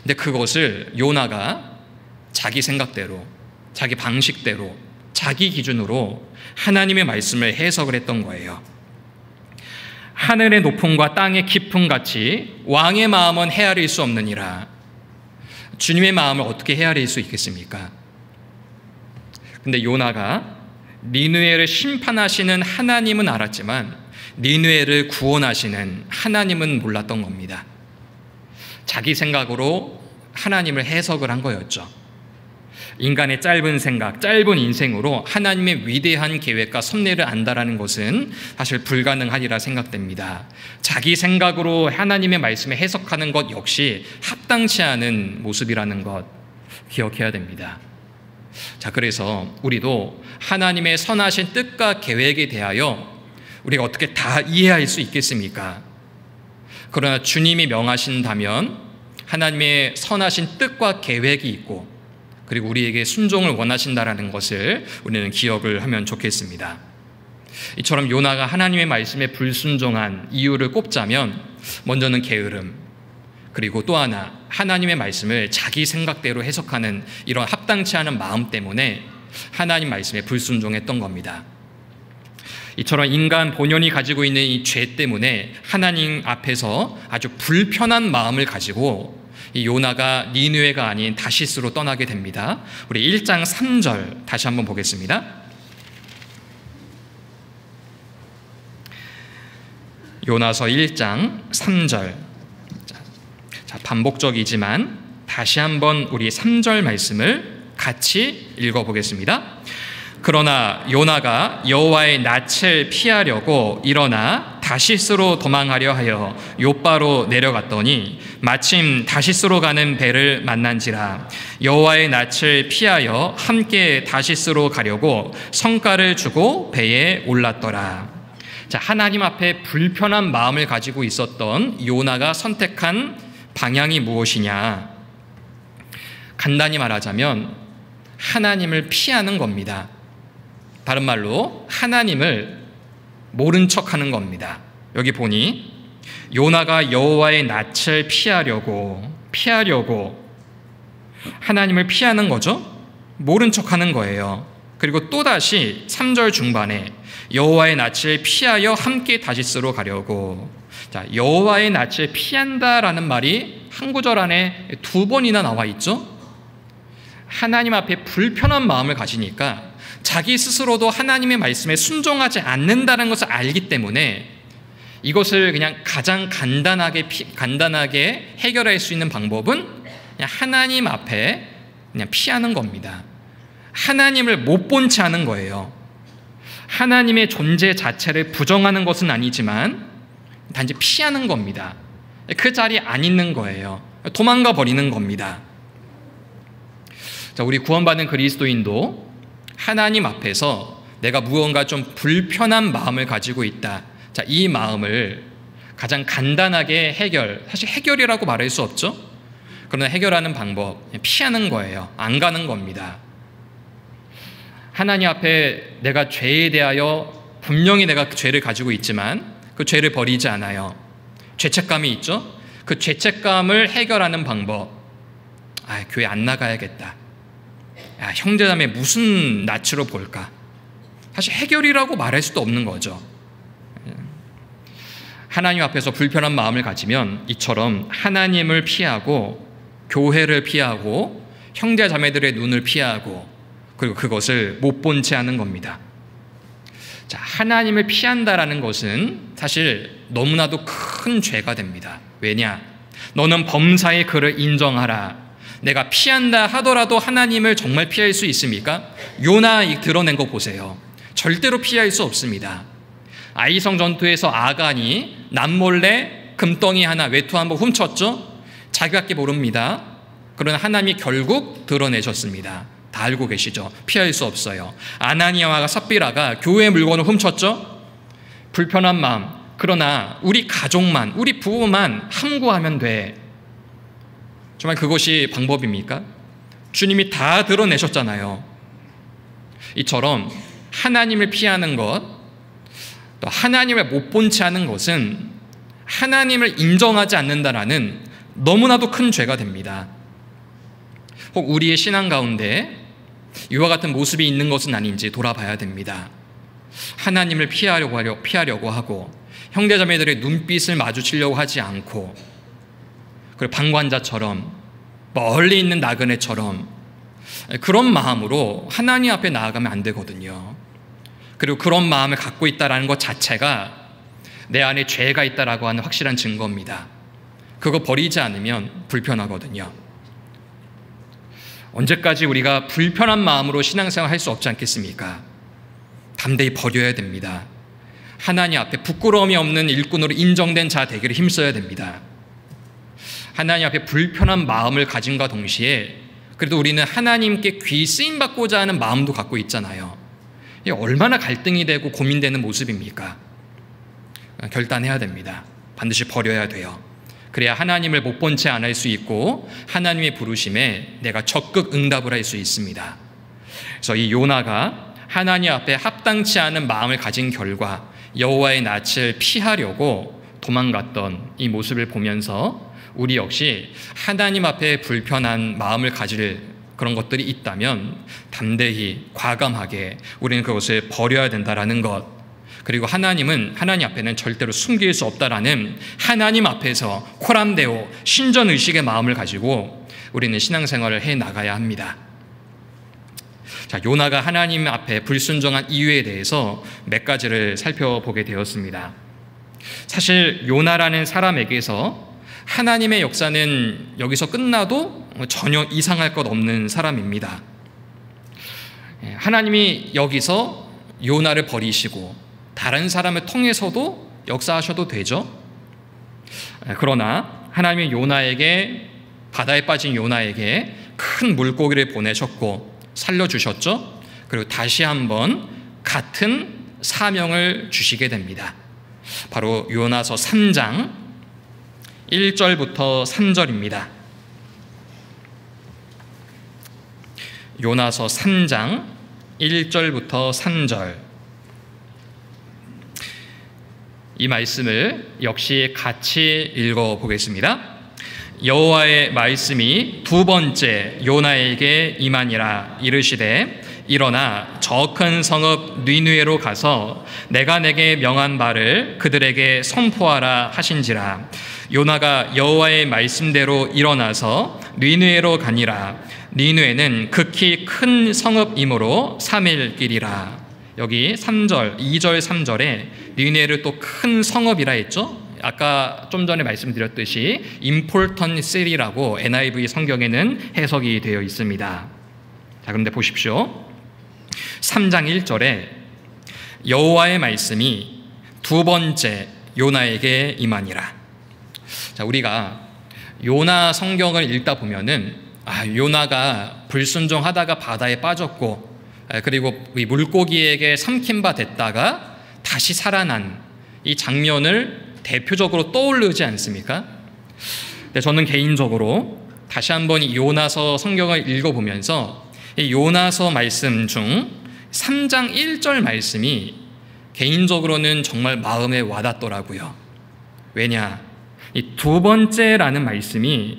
근데 그것을 요나가 자기 생각대로, 자기 방식대로, 자기 기준으로 하나님의 말씀을 해석을 했던 거예요. 하늘의 높음과 땅의 깊음 같이 왕의 마음은 헤아릴 수 없느니라. 주님의 마음을 어떻게 헤아릴 수 있겠습니까? 근데 요나가 니느웨를 심판하시는 하나님은 알았지만 니느웨를 구원하시는 하나님은 몰랐던 겁니다. 자기 생각으로 하나님을 해석을 한 거였죠. 인간의 짧은 생각, 짧은 인생으로 하나님의 위대한 계획과 섭리를 안다라는 것은 사실 불가능하리라 생각됩니다. 자기 생각으로 하나님의 말씀을 해석하는 것 역시 합당치 않은 모습이라는 것 기억해야 됩니다. 자, 그래서 우리도 하나님의 선하신 뜻과 계획에 대하여 우리가 어떻게 다 이해할 수 있겠습니까? 그러나 주님이 명하신다면 하나님의 선하신 뜻과 계획이 있고 그리고 우리에게 순종을 원하신다라는 것을 우리는 기억을 하면 좋겠습니다. 이처럼 요나가 하나님의 말씀에 불순종한 이유를 꼽자면 먼저는 게으름, 그리고 또 하나 하나님의 말씀을 자기 생각대로 해석하는 이런 합당치 않은 마음 때문에 하나님 말씀에 불순종했던 겁니다. 이처럼 인간 본연이 가지고 있는 이 죄 때문에 하나님 앞에서 아주 불편한 마음을 가지고 이 요나가 니느웨가 아닌 다시스로 떠나게 됩니다. 우리 1장 3절 다시 한번 보겠습니다. 요나서 1장 3절. 자, 반복적이지만 다시 한번 우리 3절 말씀을 같이 읽어보겠습니다. 그러나 요나가 여호와의 낯을 피하려고 일어나 다시스로 도망하려 하여 욥바로 내려갔더니 마침 다시스로 가는 배를 만난지라. 여호와의 낯을 피하여 함께 다시스로 가려고 성과를 주고 배에 올랐더라. 자, 하나님 앞에 불편한 마음을 가지고 있었던 요나가 선택한 방향이 무엇이냐? 간단히 말하자면 하나님을 피하는 겁니다. 다른 말로 하나님을 모른 척하는 겁니다. 여기 보니 요나가 여호와의 낯을 피하려고 하나님을 피하는 거죠. 모른 척하는 거예요. 그리고 또다시 3절 중반에 여호와의 낯을 피하여 함께 다시스로 가려고. 자, 여호와의 낯을 피한다라는 말이 한 구절 안에 2번이나 나와 있죠. 하나님 앞에 불편한 마음을 가지니까 자기 스스로도 하나님의 말씀에 순종하지 않는다는 것을 알기 때문에 이것을 그냥 가장 간단하게 해결할 수 있는 방법은 그냥 하나님 앞에 그냥 피하는 겁니다. 하나님을 못 본 채 하는 거예요. 하나님의 존재 자체를 부정하는 것은 아니지만 단지 피하는 겁니다. 그 자리에 안 있는 거예요. 도망가 버리는 겁니다. 자, 우리 구원받은 그리스도인도 하나님 앞에서 내가 무언가 좀 불편한 마음을 가지고 있다. 자, 이 마음을 가장 간단하게 사실 해결이라고 말할 수 없죠. 그러나 해결하는 방법, 피하는 거예요. 안 가는 겁니다. 하나님 앞에 내가 죄에 대하여 분명히 내가 그 죄를 가지고 있지만 그 죄를 버리지 않아요. 죄책감이 있죠. 그 죄책감을 해결하는 방법, 교회 안 나가야겠다. 형제자매 무슨 낯으로 볼까? 사실 해결이라고 말할 수도 없는 거죠. 하나님 앞에서 불편한 마음을 가지면 이처럼 하나님을 피하고 교회를 피하고 형제자매들의 눈을 피하고 그리고 그것을 못 본 채 하는 겁니다. 자, 하나님을 피한다라는 것은 사실 너무나도 큰 죄가 됩니다. 왜냐? 너는 범사의 그를 인정하라. 내가 피한다 하더라도 하나님을 정말 피할 수 있습니까? 요나 드러낸 거 보세요. 절대로 피할 수 없습니다. 아이성 전투에서 아간이 남몰래 금덩이 하나 외투 한번 훔쳤죠? 자기밖에 모릅니다. 그러나 하나님이 결국 드러내셨습니다. 다 알고 계시죠? 피할 수 없어요. 아나니아와 삽비라가 교회의 물건을 훔쳤죠? 불편한 마음. 그러나 우리 가족만, 우리 부부만 함구하면 돼. 정말 그것이 방법입니까? 주님이 다 드러내셨잖아요. 이처럼 하나님을 피하는 것, 또 하나님을 못 본 채 하는 것은 하나님을 인정하지 않는다라는 너무나도 큰 죄가 됩니다. 혹 우리의 신앙 가운데 이와 같은 모습이 있는 것은 아닌지 돌아봐야 됩니다. 하나님을 피하려고 하고 형제자매들의 눈빛을 마주치려고 하지 않고 그리고 방관자처럼 멀리 있는 나그네처럼 그런 마음으로 하나님 앞에 나아가면 안 되거든요. 그리고 그런 마음을 갖고 있다는 것 자체가 내 안에 죄가 있다라고 하는 확실한 증거입니다. 그거 버리지 않으면 불편하거든요. 언제까지 우리가 불편한 마음으로 신앙생활 할 수 없지 않겠습니까? 담대히 버려야 됩니다. 하나님 앞에 부끄러움이 없는 일꾼으로 인정된 자 되기를 힘써야 됩니다. 하나님 앞에 불편한 마음을 가진과 동시에 그래도 우리는 하나님께 귀 쓰임받고자 하는 마음도 갖고 있잖아요. 이게 얼마나 갈등이 되고 고민되는 모습입니까? 결단해야 됩니다. 반드시 버려야 돼요. 그래야 하나님을 못 본 채 안 할 수 있고 하나님의 부르심에 내가 적극 응답을 할 수 있습니다. 그래서 이 요나가 하나님 앞에 합당치 않은 마음을 가진 결과 여호와의 낯을 피하려고 도망갔던 이 모습을 보면서 우리 역시 하나님 앞에 불편한 마음을 가질 그런 것들이 있다면 담대히 과감하게 우리는 그것을 버려야 된다라는 것, 그리고 하나님 앞에는 절대로 숨길 수 없다라는 하나님 앞에서 코람데오 신전의식의 마음을 가지고 우리는 신앙생활을 해나가야 합니다. 자, 요나가 하나님 앞에 불순종한 이유에 대해서 몇 가지를 살펴보게 되었습니다. 사실 요나라는 사람에게서 하나님의 역사는 여기서 끝나도 전혀 이상할 것 없는 사람입니다. 하나님이 여기서 요나를 버리시고 다른 사람을 통해서도 역사하셔도 되죠. 그러나 하나님이 바다에 빠진 요나에게 큰 물고기를 보내셨고 살려주셨죠. 그리고 다시 한번 같은 사명을 주시게 됩니다. 바로 요나서 3장 1절부터 3절입니다. 요나서 3장 1절부터 3절. 이 말씀을 역시 같이 읽어보겠습니다. 여호와의 말씀이 두 번째 요나에게 임하니라. 이르시되 일어나 저 큰 성읍 니느웨로 가서 내가 내게 명한 바를 그들에게 선포하라 하신지라. 요나가 여호와의 말씀대로 일어나서 니느웨로 가니라. 니느웨는 극히 큰 성읍이므로 3일 길이라. 여기 2절 3절에 니느웨를 또 큰 성읍이라 했죠. 아까 좀 전에 말씀드렸듯이 important city라고 NIV 성경에는 해석이 되어 있습니다. 자, 그런데 보십시오. 3장 1절에 여호와의 말씀이 두 번째 요나에게 임하니라. 자, 우리가 요나 성경을 읽다 보면은 요나가 불순종하다가 바다에 빠졌고 그리고 이 물고기에게 삼킨 바 됐다가 다시 살아난 이 장면을 대표적으로 떠오르지 않습니까? 근데 저는 개인적으로 다시 한번 이 요나서 성경을 읽어보면서 이 요나서 말씀 중 3장 1절 말씀이 개인적으로는 정말 마음에 와닿더라고요. 왜냐? 이 두 번째라는 말씀이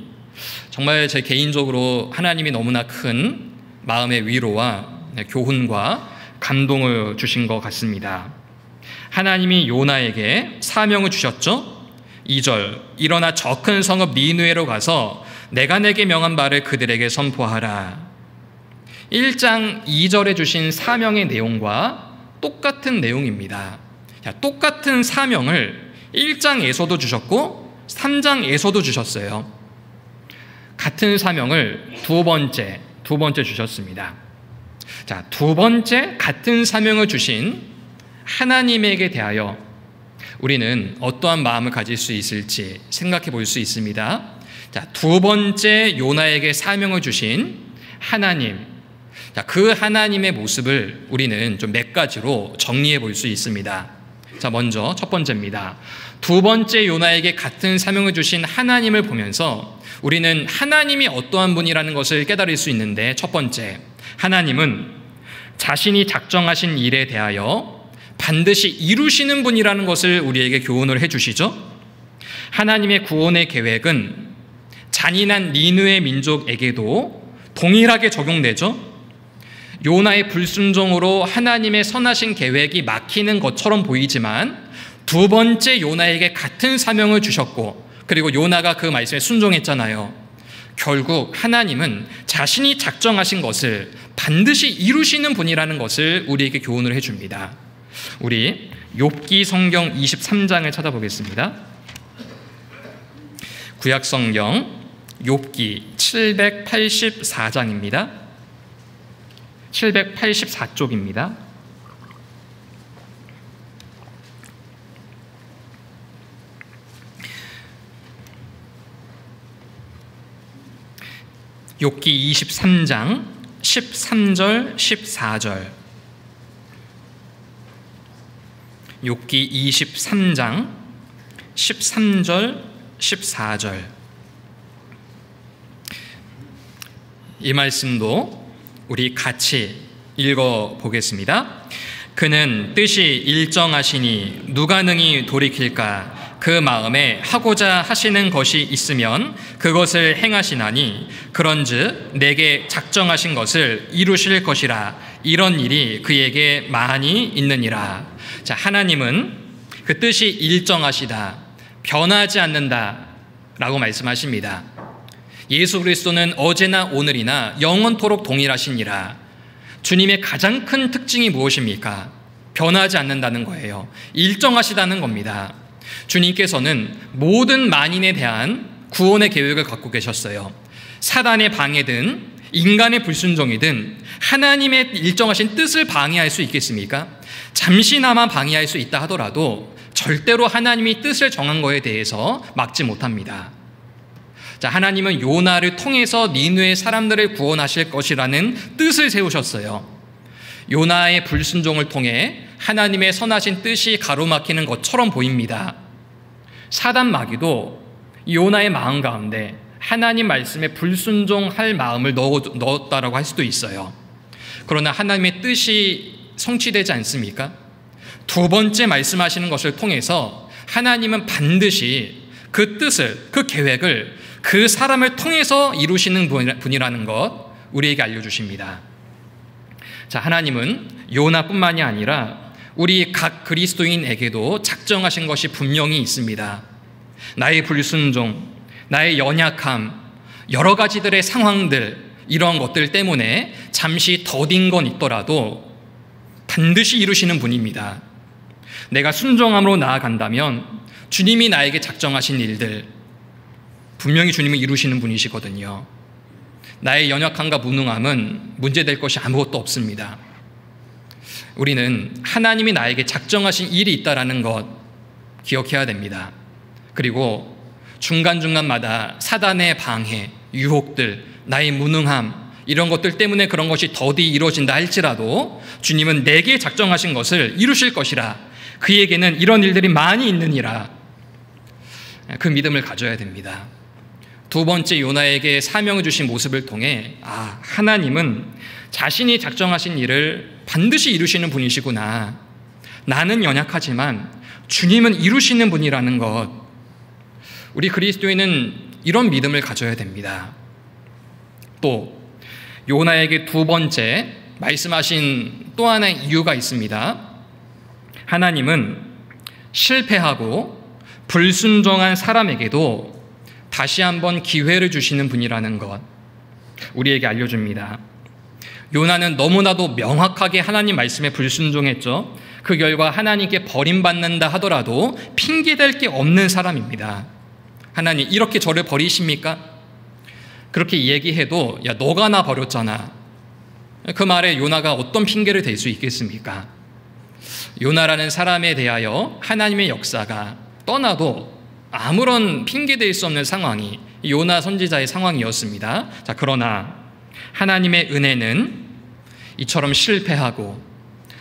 정말 제 개인적으로 하나님이 너무나 큰 마음의 위로와 교훈과 감동을 주신 것 같습니다. 하나님이 요나에게 사명을 주셨죠. 2절 일어나 저 큰 성읍 니느웨로 가서 내가 내게 명한 바를 그들에게 선포하라. 1장 2절에 주신 사명의 내용과 똑같은 내용입니다. 똑같은 사명을 1장에서도 주셨고 3장에서도 주셨어요. 같은 사명을 두 번째 주셨습니다. 자, 두 번째 같은 사명을 주신 하나님에게 대하여 우리는 어떠한 마음을 가질 수 있을지 생각해 볼 수 있습니다. 자, 두 번째 요나에게 사명을 주신 하나님. 자, 그 하나님의 모습을 우리는 좀 몇 가지로 정리해 볼 수 있습니다. 자, 먼저 첫 번째입니다. 두 번째 요나에게 같은 사명을 주신 하나님을 보면서 우리는 하나님이 어떠한 분이라는 것을 깨달을 수 있는데, 첫 번째, 하나님은 자신이 작정하신 일에 대하여 반드시 이루시는 분이라는 것을 우리에게 교훈을 해주시죠. 하나님의 구원의 계획은 잔인한 니느웨 민족에게도 동일하게 적용되죠. 요나의 불순종으로 하나님의 선하신 계획이 막히는 것처럼 보이지만 두 번째 요나에게 같은 사명을 주셨고, 그리고 요나가 그 말씀에 순종했잖아요. 결국 하나님은 자신이 작정하신 것을 반드시 이루시는 분이라는 것을 우리에게 교훈을 해줍니다. 우리 욥기 성경 23장을 찾아보겠습니다. 구약 성경 욥기 784장입니다. 784쪽입니다. 욥기 23장 13절 14절. 욥기 23장 13절, 14절. 이 말씀도 우리 같이 읽어보겠습니다. 그는 뜻이 일정하시니 누가 능히 돌이킬까? 그 마음에 하고자 하시는 것이 있으면 그것을 행하시나니 그런즉 내게 작정하신 것을 이루실 것이라. 이런 일이 그에게 많이 있느니라. 자, 하나님은 그 뜻이 일정하시다, 변하지 않는다 라고 말씀하십니다. 예수 그리스도는 어제나 오늘이나 영원토록 동일하시니라. 주님의 가장 큰 특징이 무엇입니까? 변하지 않는다는 거예요. 일정하시다는 겁니다. 주님께서는 모든 만인에 대한 구원의 계획을 갖고 계셨어요. 사단의 방해든 인간의 불순종이든 하나님의 일정하신 뜻을 방해할 수 있겠습니까? 잠시나마 방해할 수 있다 하더라도 절대로 하나님이 뜻을 정한 거에 대해서 막지 못합니다. 자, 하나님은 요나를 통해서 니느웨 사람들을 구원하실 것이라는 뜻을 세우셨어요. 요나의 불순종을 통해 하나님의 선하신 뜻이 가로막히는 것처럼 보입니다. 사단 마귀도 요나의 마음 가운데 하나님 말씀에 불순종할 마음을 넣었다라고 할 수도 있어요. 그러나 하나님의 뜻이 성취되지 않습니까? 두 번째 말씀하시는 것을 통해서 하나님은 반드시 그 뜻을, 그 계획을 그 사람을 통해서 이루시는 분이라는 것 우리에게 알려주십니다. 자, 하나님은 요나뿐만이 아니라 우리 각 그리스도인에게도 작정하신 것이 분명히 있습니다. 나의 불순종, 나의 연약함, 여러 가지들의 상황들, 이런 것들 때문에 잠시 더딘 건 있더라도 반드시 이루시는 분입니다. 내가 순종함으로 나아간다면 주님이 나에게 작정하신 일들 분명히 주님은 이루시는 분이시거든요. 나의 연약함과 무능함은 문제될 것이 아무것도 없습니다. 우리는 하나님이 나에게 작정하신 일이 있다는 것 기억해야 됩니다. 그리고 중간중간마다 사단의 방해, 유혹들, 나의 무능함, 이런 것들 때문에 그런 것이 더디 이루어진다 할지라도 주님은 내게 작정하신 것을 이루실 것이라. 그에게는 이런 일들이 많이 있느니라. 그 믿음을 가져야 됩니다. 두 번째, 요나에게 사명을 주신 모습을 통해 하나님은 자신이 작정하신 일을 반드시 이루시는 분이시구나. 나는 연약하지만 주님은 이루시는 분이라는 것, 우리 그리스도인은 이런 믿음을 가져야 됩니다. 또 요나에게 두 번째 말씀하신 또 하나의 이유가 있습니다. 하나님은 실패하고 불순종한 사람에게도 다시 한번 기회를 주시는 분이라는 것 우리에게 알려줍니다. 요나는 너무나도 명확하게 하나님 말씀에 불순종했죠. 그 결과 하나님께 버림받는다 하더라도 핑계댈 게 없는 사람입니다. 하나님, 이렇게 저를 버리십니까? 그렇게 얘기해도 야, 너가 나 버렸잖아. 그 말에 요나가 어떤 핑계를 댈 수 있겠습니까? 요나라는 사람에 대하여 하나님의 역사가 떠나도 아무런 핑계댈 수 없는 상황이 요나 선지자의 상황이었습니다. 자, 그러나 하나님의 은혜는 이처럼 실패하고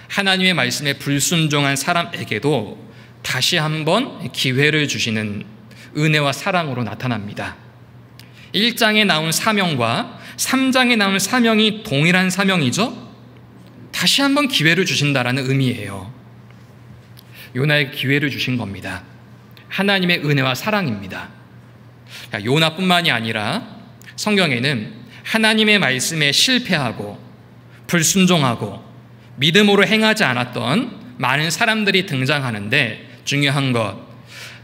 하나님의 말씀에 불순종한 사람에게도 다시 한번 기회를 주시는 은혜와 사랑으로 나타납니다. 1장에 나온 사명과 3장에 나온 사명이 동일한 사명이죠. 다시 한번 기회를 주신다라는 의미예요. 요나에게 기회를 주신 겁니다. 하나님의 은혜와 사랑입니다. 요나뿐만이 아니라 성경에는 하나님의 말씀에 실패하고 불순종하고 믿음으로 행하지 않았던 많은 사람들이 등장하는데 중요한 것,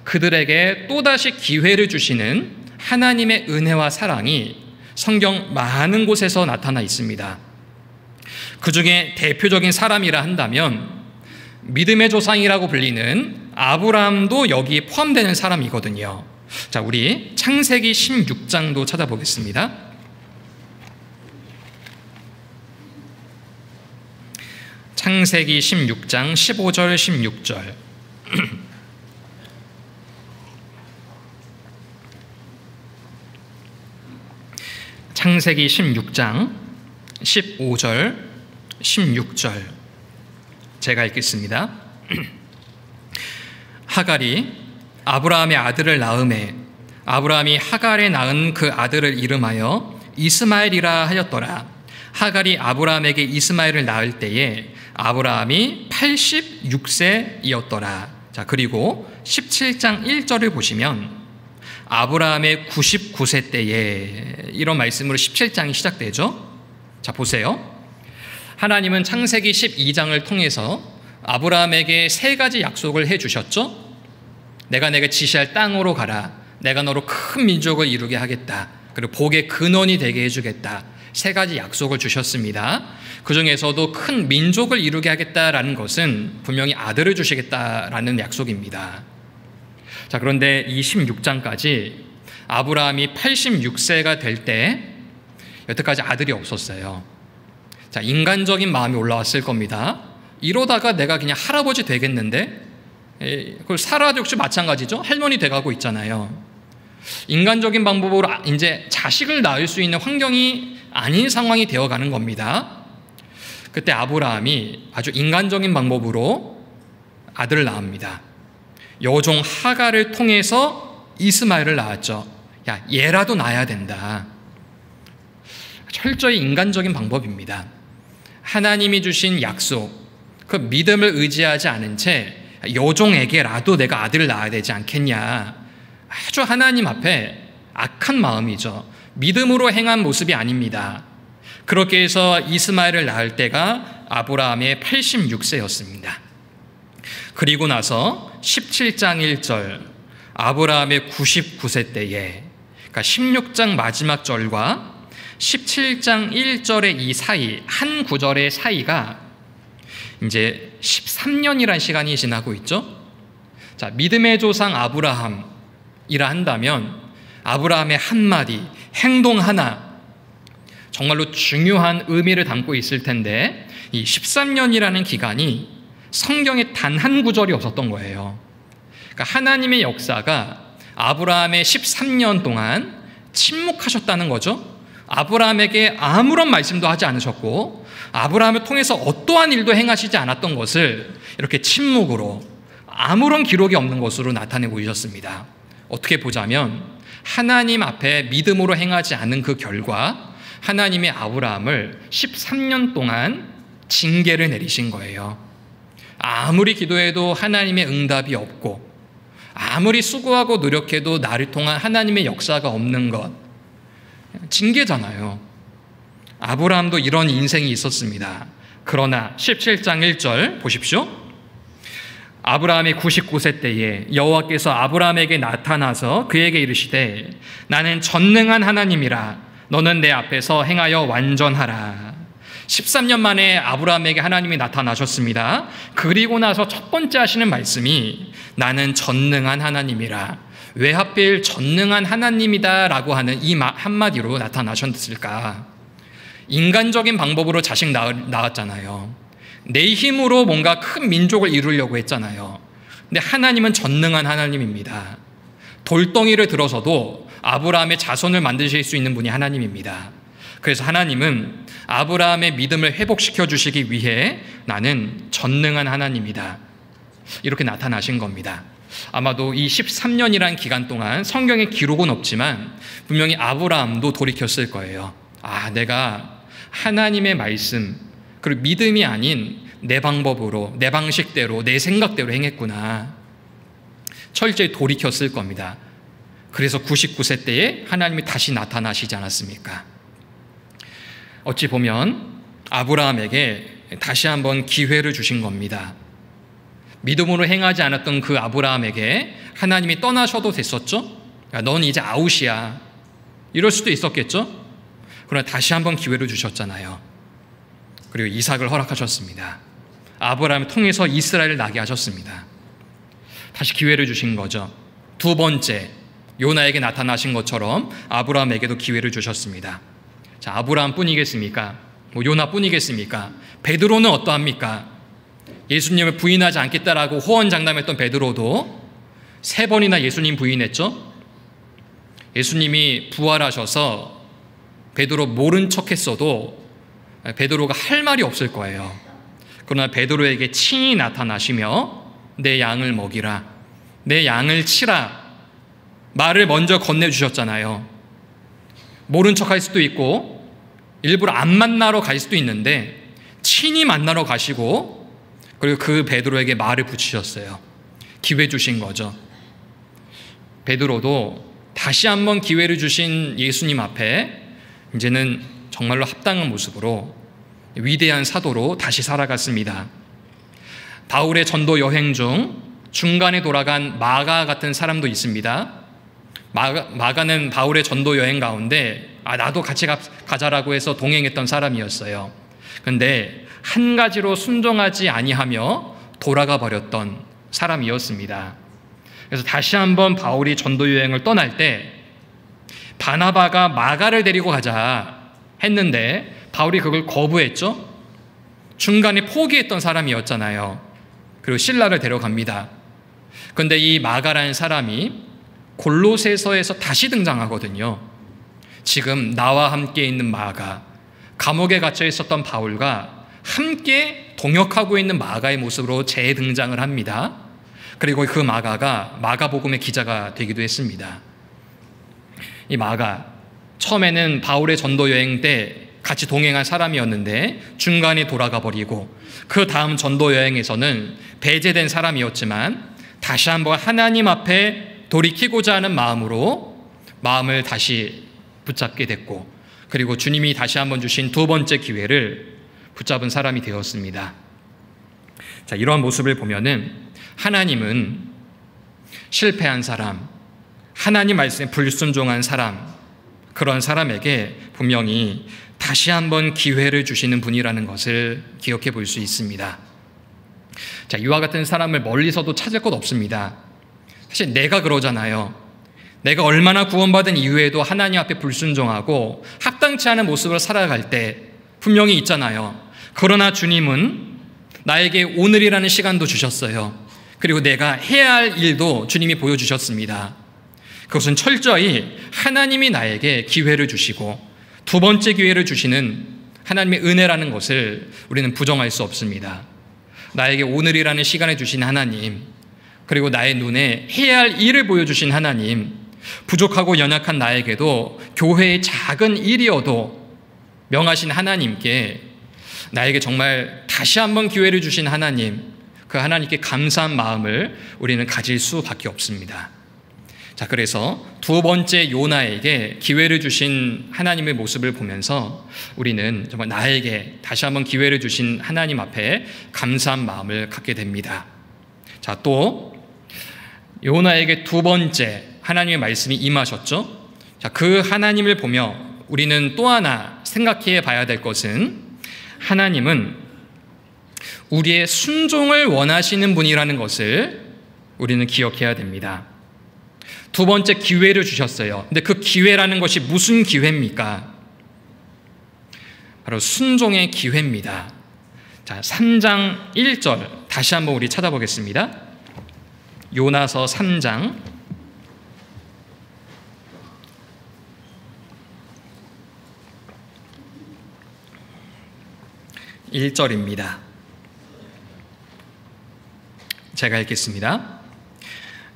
그들에게 또다시 기회를 주시는 하나님의 은혜와 사랑이 성경 많은 곳에서 나타나 있습니다. 그 중에 대표적인 사람이라 한다면 믿음의 조상이라고 불리는 아브라함도 여기에 포함되는 사람이거든요. 자, 우리 창세기 16장도 찾아보겠습니다. 창세기 16장 15절 16절. 창세기 16장 15절 16절 제가 읽겠습니다. 하갈이 아브라함의 아들을 낳음에 아브라함이 하갈에 낳은 그 아들을 이름하여 이스마엘이라 하였더라. 하갈이 아브라함에게 이스마엘을 낳을 때에 아브라함이 86세이었더라. 자, 그리고 17장 1절을 보시면 아브라함의 99세 때에, 이런 말씀으로 17장이 시작되죠. 자, 보세요. 하나님은 창세기 12장을 통해서 아브라함에게 세 가지 약속을 해주셨죠. 내가 내게 지시할 땅으로 가라. 내가 너로 큰 민족을 이루게 하겠다. 그리고 복의 근원이 되게 해주겠다. 세 가지 약속을 주셨습니다. 그 중에서도 큰 민족을 이루게 하겠다라는 것은 분명히 아들을 주시겠다라는 약속입니다. 자, 그런데 이 16장까지 아브라함이 86세가 될 때 여태까지 아들이 없었어요. 자, 인간적인 마음이 올라왔을 겁니다. 이러다가 내가 그냥 할아버지 되겠는데? 그걸 사라 역시 마찬가지죠. 할머니 돼가고 있잖아요. 인간적인 방법으로 이제 자식을 낳을 수 있는 환경이 아닌 상황이 되어가는 겁니다. 그때 아브라함이 아주 인간적인 방법으로 아들을 낳습니다. 여종 하갈을 통해서 이스마엘을 낳았죠. 야, 얘라도 낳아야 된다. 철저히 인간적인 방법입니다. 하나님이 주신 약속, 그 믿음을 의지하지 않은 채 여종에게라도 내가 아들을 낳아야 되지 않겠냐. 아주 하나님 앞에 악한 마음이죠. 믿음으로 행한 모습이 아닙니다. 그렇게 해서 이스마엘을 낳을 때가 아브라함의 86세였습니다. 그리고 나서 17장 1절 아브라함의 99세 때에, 그러니까 16장 마지막 절과 17장 1절의 이 사이, 한 구절의 사이가 이제 13년이라는 시간이 지나고 있죠. 자, 믿음의 조상 아브라함이라 한다면 아브라함의 한마디, 행동 하나 정말로 중요한 의미를 담고 있을 텐데, 이 13년이라는 기간이 성경에 단 한 구절이 없었던 거예요. 그러니까 하나님의 역사가 아브라함의 13년 동안 침묵하셨다는 거죠. 아브라함에게 아무런 말씀도 하지 않으셨고 아브라함을 통해서 어떠한 일도 행하시지 않았던 것을 이렇게 침묵으로, 아무런 기록이 없는 것으로 나타내 보이셨습니다. 어떻게 보자면 하나님 앞에 믿음으로 행하지 않은 그 결과 하나님의 아브라함을 13년 동안 징계를 내리신 거예요. 아무리 기도해도 하나님의 응답이 없고 아무리 수고하고 노력해도 나를 통한 하나님의 역사가 없는 것, 징계잖아요. 아브라함도 이런 인생이 있었습니다. 그러나 17장 1절 보십시오. 아브라함이 99세 때에 여호와께서 아브라함에게 나타나서 그에게 이르시되 나는 전능한 하나님이라 너는 내 앞에서 행하여 완전하라. 13년 만에 아브라함에게 하나님이 나타나셨습니다. 그리고 나서 첫 번째 하시는 말씀이 나는 전능한 하나님이라. 왜 하필 전능한 하나님이다 라고 하는 이 한마디로 나타나셨을까? 인간적인 방법으로 자식 낳았잖아요. 내 힘으로 뭔가 큰 민족을 이루려고 했잖아요. 근데 하나님은 전능한 하나님입니다. 돌덩이를 들어서도 아브라함의 자손을 만드실 수 있는 분이 하나님입니다. 그래서 하나님은 아브라함의 믿음을 회복시켜 주시기 위해 나는 전능한 하나님이다, 이렇게 나타나신 겁니다. 아마도 이 13년이라는 기간 동안 성경에 기록은 없지만 분명히 아브라함도 돌이켰을 거예요. 아, 내가 하나님의 말씀, 그리고 믿음이 아닌 내 방법으로, 내 방식대로, 내 생각대로 행했구나. 철저히 돌이켰을 겁니다. 그래서 99세 때에 하나님이 다시 나타나시지 않았습니까? 어찌 보면 아브라함에게 다시 한번 기회를 주신 겁니다. 믿음으로 행하지 않았던 그 아브라함에게 하나님이 떠나셔도 됐었죠? 야, 넌 이제 아웃이야, 이럴 수도 있었겠죠? 그러나 다시 한번 기회를 주셨잖아요. 그리고 이삭을 허락하셨습니다. 아브라함을 통해서 이스라엘을 나게 하셨습니다. 다시 기회를 주신 거죠. 두 번째, 요나에게 나타나신 것처럼 아브라함에게도 기회를 주셨습니다. 자, 아브라함 뿐이겠습니까? 요나 뿐이겠습니까? 베드로는 어떠합니까? 예수님을 부인하지 않겠다라고 호언장담했던 베드로도 3번이나 예수님 부인했죠? 예수님이 부활하셔서 베드로 모른 척했어도 베드로가 할 말이 없을 거예요. 그러나 베드로에게 친히 나타나시며 내 양을 먹이라, 내 양을 치라 말을 먼저 건네주셨잖아요. 모른 척할 수도 있고 일부러 안 만나러 갈 수도 있는데 친히 만나러 가시고 그리고 그 베드로에게 말을 붙이셨어요. 기회 주신 거죠. 베드로도 다시 한번 기회를 주신 예수님 앞에 이제는 정말로 합당한 모습으로 위대한 사도로 다시 살아갔습니다. 바울의 전도 여행 중 중간에 돌아간 마가 같은 사람도 있습니다. 마가는 바울의 전도 여행 가운데 나도 같이 가자라고 해서 동행했던 사람이었어요. 그런데 한 가지로 순종하지 아니하며 돌아가 버렸던 사람이었습니다. 그래서 다시 한번 바울이 전도 여행을 떠날 때 바나바가 마가를 데리고 가자 했는데 바울이 그걸 거부했죠. 중간에 포기했던 사람이었잖아요. 그리고 실라를 데려갑니다. 그런데 이 마가라는 사람이 골로새서에서 다시 등장하거든요. 지금 나와 함께 있는 마가, 감옥에 갇혀 있었던 바울과 함께 동역하고 있는 마가의 모습으로 재등장을 합니다. 그리고 그 마가가 마가복음의 기자가 되기도 했습니다. 이 마가, 처음에는 바울의 전도 여행 때 같이 동행한 사람이었는데 중간에 돌아가 버리고 그 다음 전도 여행에서는 배제된 사람이었지만 다시 한번 하나님 앞에 돌이키고자 하는 마음으로 마음을 다시 붙잡게 됐고 그리고 주님이 다시 한번 주신 두 번째 기회를 붙잡은 사람이 되었습니다. 자, 이러한 모습을 보면은 하나님은 실패한 사람, 하나님 말씀에 불순종한 사람, 그런 사람에게 분명히 다시 한번 기회를 주시는 분이라는 것을 기억해 볼 수 있습니다. 자, 이와 같은 사람을 멀리서도 찾을 것 없습니다. 사실 내가 그러잖아요. 내가 얼마나 구원받은 이후에도 하나님 앞에 불순종하고 합당치 않은 모습을 살아갈 때 분명히 있잖아요. 그러나 주님은 나에게 오늘이라는 시간도 주셨어요. 그리고 내가 해야 할 일도 주님이 보여주셨습니다. 그것은 철저히 하나님이 나에게 기회를 주시고 두 번째 기회를 주시는 하나님의 은혜라는 것을 우리는 부정할 수 없습니다. 나에게 오늘이라는 시간을 주신 하나님, 그리고 나의 눈에 해야 할 일을 보여주신 하나님, 부족하고 연약한 나에게도 교회의 작은 일이어도 명하신 하나님께 나에게 정말 다시 한번 기회를 주신 하나님, 그 하나님께 감사한 마음을 우리는 가질 수밖에 없습니다. 자, 그래서 두 번째 요나에게 기회를 주신 하나님의 모습을 보면서 우리는 정말 나에게 다시 한번 기회를 주신 하나님 앞에 감사한 마음을 갖게 됩니다. 자, 또 요나에게 두 번째 하나님의 말씀이 임하셨죠. 자, 그 하나님을 보며 우리는 또 하나 생각해 봐야 될 것은 하나님은 우리의 순종을 원하시는 분이라는 것을 우리는 기억해야 됩니다. 두 번째 기회를 주셨어요. 근데 그 기회라는 것이 무슨 기회입니까? 바로 순종의 기회입니다. 자, 3장 1절 다시 한번 우리 찾아보겠습니다. 요나서 3장 1절입니다. 제가 읽겠습니다.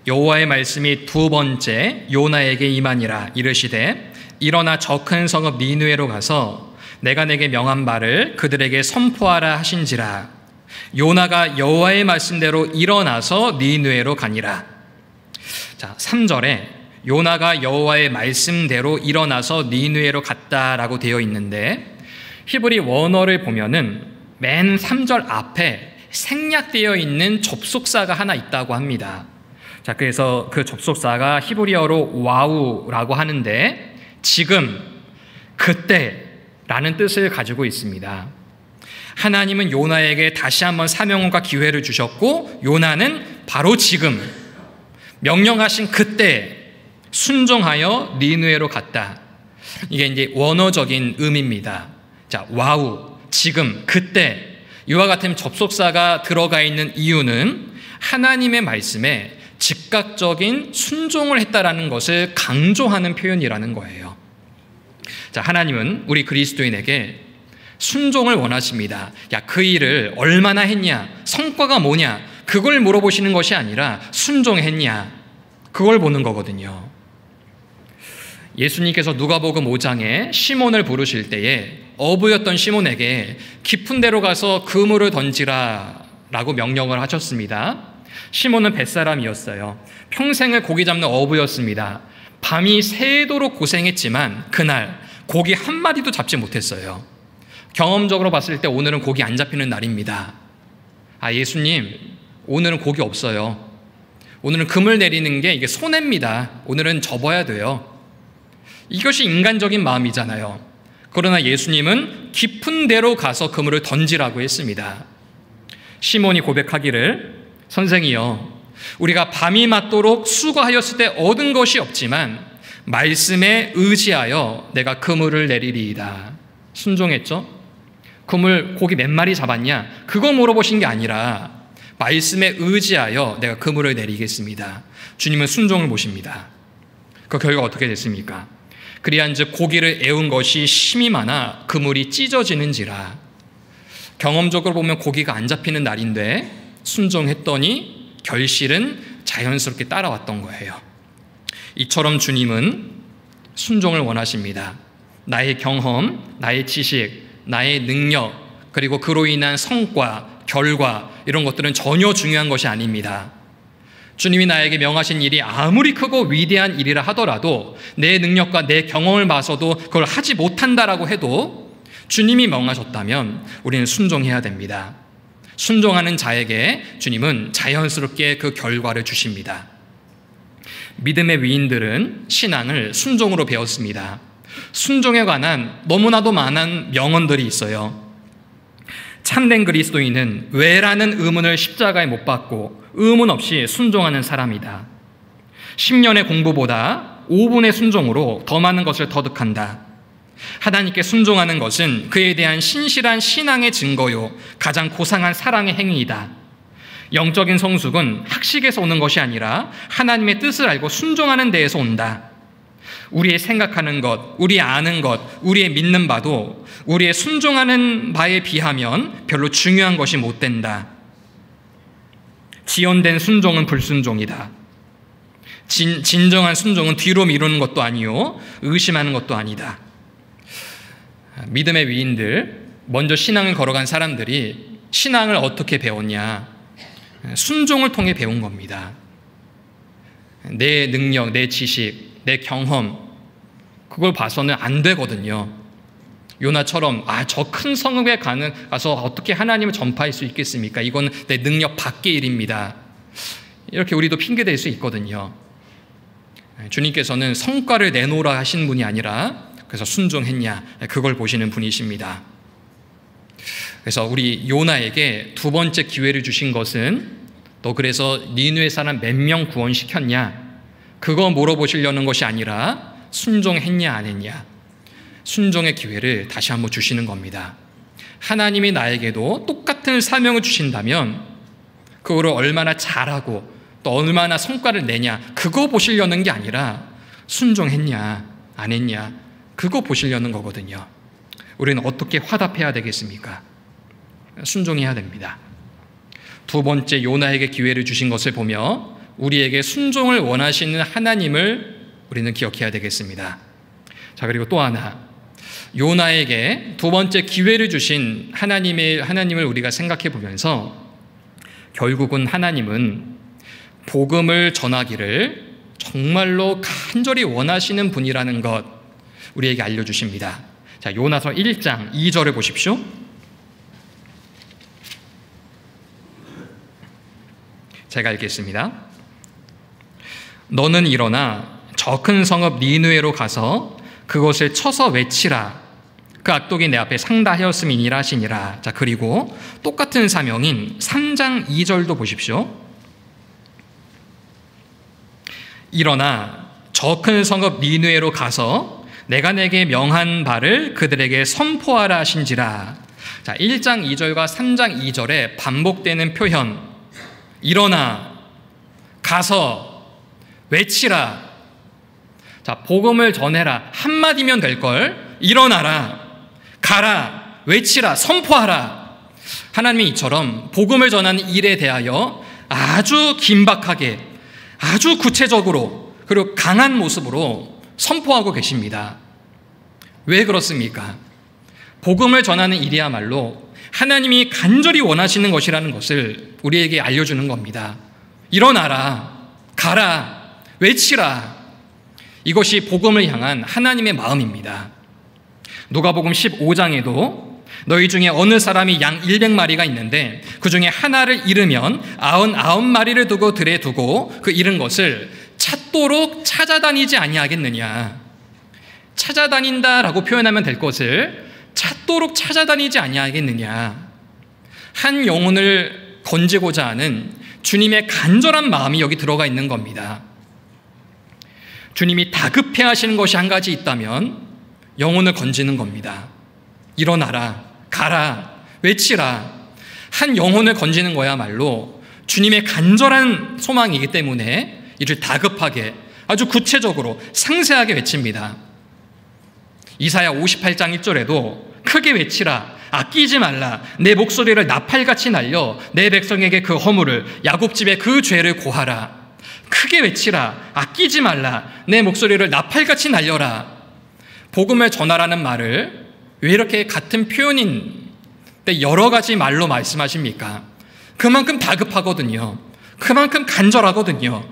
여호와의 말씀이 두 번째 요나에게 임하니라. 이르시되 일어나 저 큰 성읍 니느웨로 가서 내가 내게 명한 바를 그들에게 선포하라 하신지라. 요나가 여호와의 말씀대로 일어나서 니느웨로 가니라. 자, 3절에 요나가 여호와의 말씀대로 일어나서 니느웨로 갔다라고 되어 있는데 히브리 원어를 보면은 맨 3절 앞에 생략되어 있는 접속사가 하나 있다고 합니다. 자, 그래서 그 접속사가 히브리어로 와우라고 하는데 지금, 그때라는 뜻을 가지고 있습니다. 하나님은 요나에게 다시 한번 사명과 기회를 주셨고 요나는 바로 지금 명령하신 그때 순종하여 니느웨로 갔다. 이게 이제 원어적인 의미입니다. 자, 와우, 지금, 그때 이와 같은 접속사가 들어가 있는 이유는 하나님의 말씀에 즉각적인 순종을 했다라는 것을 강조하는 표현이라는 거예요. 자, 하나님은 우리 그리스도인에게 순종을 원하십니다. 야, 그 일을 얼마나 했냐, 성과가 뭐냐, 그걸 물어보시는 것이 아니라 순종했냐, 그걸 보는 거거든요. 예수님께서 누가복음 5장에 시몬을 부르실 때에 어부였던 시몬에게 깊은 데로 가서 그물을 던지라 라고 명령을 하셨습니다. 시몬은 뱃사람이었어요. 평생을 고기 잡는 어부였습니다. 밤이 새도록 고생했지만 그날 고기 한 마리도 잡지 못했어요. 경험적으로 봤을 때 오늘은 고기 안 잡히는 날입니다. 예수님, 오늘은 고기 없어요. 오늘은 그물 내리는 게 이게 손해입니다. 오늘은 접어야 돼요. 이것이 인간적인 마음이잖아요. 그러나 예수님은 깊은 데로 가서 그물을 던지라고 했습니다. 시몬이 고백하기를, 선생이여, 우리가 밤이 맞도록 수고하였을 때 얻은 것이 없지만 말씀에 의지하여 내가 그물을 내리리이다. 순종했죠? 그물 고기 몇 마리 잡았냐? 그거 물어보신 게 아니라 말씀에 의지하여 내가 그물을 내리겠습니다. 주님은 순종을 보십니다. 그 결과 어떻게 됐습니까? 그리한즉 고기를 애운 것이 심이 많아 그물이 찢어지는지라. 경험적으로 보면 고기가 안 잡히는 날인데 순종했더니 결실은 자연스럽게 따라왔던 거예요. 이처럼 주님은 순종을 원하십니다. 나의 경험, 나의 지식, 나의 능력, 그리고 그로 인한 성과, 결과, 이런 것들은 전혀 중요한 것이 아닙니다. 주님이 나에게 명하신 일이 아무리 크고 위대한 일이라 하더라도 내 능력과 내 경험을 봐서도 그걸 하지 못한다라고 해도 주님이 명하셨다면 우리는 순종해야 됩니다. 순종하는 자에게 주님은 자연스럽게 그 결과를 주십니다. 믿음의 위인들은 신앙을 순종으로 배웠습니다. 순종에 관한 너무나도 많은 명언들이 있어요. 참된 그리스도인은 왜라는 의문을 십자가에 못 박고 의문 없이 순종하는 사람이다. 10년의 공부보다 5분의 순종으로 더 많은 것을 터득한다. 하나님께 순종하는 것은 그에 대한 신실한 신앙의 증거요, 가장 고상한 사랑의 행위이다. 영적인 성숙은 학식에서 오는 것이 아니라 하나님의 뜻을 알고 순종하는 데에서 온다. 우리의 생각하는 것, 우리의 아는 것, 우리의 믿는 바도 우리의 순종하는 바에 비하면 별로 중요한 것이 못 된다. 지연된 순종은 불순종이다. 진정한 순종은 뒤로 미루는 것도 아니요, 의심하는 것도 아니다. 믿음의 위인들, 먼저 신앙을 걸어간 사람들이 신앙을 어떻게 배웠냐? 순종을 통해 배운 겁니다. 내 능력, 내 지식, 내 경험, 그걸 봐서는 안 되거든요. 요나처럼 저 큰 성읍에 가서 어떻게 하나님을 전파할 수 있겠습니까? 이건 내 능력 밖의 일입니다. 이렇게 우리도 핑계댈 수 있거든요. 주님께서는 성과를 내놓으라 하신 분이 아니라 그래서 순종했냐, 그걸 보시는 분이십니다. 그래서 우리 요나에게 두 번째 기회를 주신 것은 너 그래서 니느웨 사람 몇 명 구원시켰냐, 그거 물어보시려는 것이 아니라 순종했냐 안 했냐, 순종의 기회를 다시 한번 주시는 겁니다. 하나님이 나에게도 똑같은 사명을 주신다면 그거를 얼마나 잘하고 또 얼마나 성과를 내냐, 그거 보시려는 게 아니라 순종했냐 안 했냐, 그거 보시려는 거거든요. 우리는 어떻게 화답해야 되겠습니까? 순종해야 됩니다. 두 번째 요나에게 기회를 주신 것을 보며 우리에게 순종을 원하시는 하나님을 우리는 기억해야 되겠습니다. 자, 그리고 또 하나, 요나에게 두 번째 기회를 주신 하나님을 우리가 생각해 보면서 결국은 하나님은 복음을 전하기를 정말로 간절히 원하시는 분이라는 것 우리에게 알려주십니다. 자, 요나서 1장 2절을 보십시오. 제가 읽겠습니다. 너는 일어나 저 큰 성읍 니느웨로 가서 그것을 쳐서 외치라. 그 악독이 내 앞에 상다하였음이니라 하시니라. 자, 그리고 똑같은 사명인 3장 2절도 보십시오. 일어나 저 큰 성읍 니느웨로 가서 내가 내게 명한 바를 그들에게 선포하라 하신지라. 자, 1장 2절과 3장 2절에 반복되는 표현, 일어나, 가서, 외치라. 자, 복음을 전해라. 한마디면 될걸. 일어나라, 가라, 외치라, 선포하라. 하나님이 이처럼 복음을 전하는 일에 대하여 아주 긴박하게, 아주 구체적으로, 그리고 강한 모습으로 선포하고 계십니다. 왜 그렇습니까? 복음을 전하는 일이야말로 하나님이 간절히 원하시는 것이라는 것을 우리에게 알려주는 겁니다. 일어나라, 가라, 외치라. 이것이 복음을 향한 하나님의 마음입니다. 누가복음 15장에도 너희 중에 어느 사람이 양 100마리가 있는데 그 중에 하나를 잃으면 99마리를 두고 들에 두고 그 잃은 것을 찾도록 찾아다니지 아니하겠느냐. 찾아다닌다라고 표현하면 될 것을 찾도록 찾아다니지 아니하겠느냐. 한 영혼을 건지고자 하는 주님의 간절한 마음이 여기 들어가 있는 겁니다. 주님이 다급해 하시는 것이 한 가지 있다면 영혼을 건지는 겁니다. 일어나라, 가라, 외치라. 한 영혼을 건지는 거야말로 주님의 간절한 소망이기 때문에 이를 다급하게, 아주 구체적으로 상세하게 외칩니다. 이사야 58장 1절에도 크게 외치라, 아끼지 말라, 내 목소리를 나팔같이 날려 내 백성에게 그 허물을, 야곱 집에 그 죄를 고하라. 크게 외치라, 아끼지 말라, 내 목소리를 나팔같이 날려라. 복음을 전하라는 말을 왜 이렇게 같은 표현인데 여러 가지 말로 말씀하십니까? 그만큼 다급하거든요. 그만큼 간절하거든요.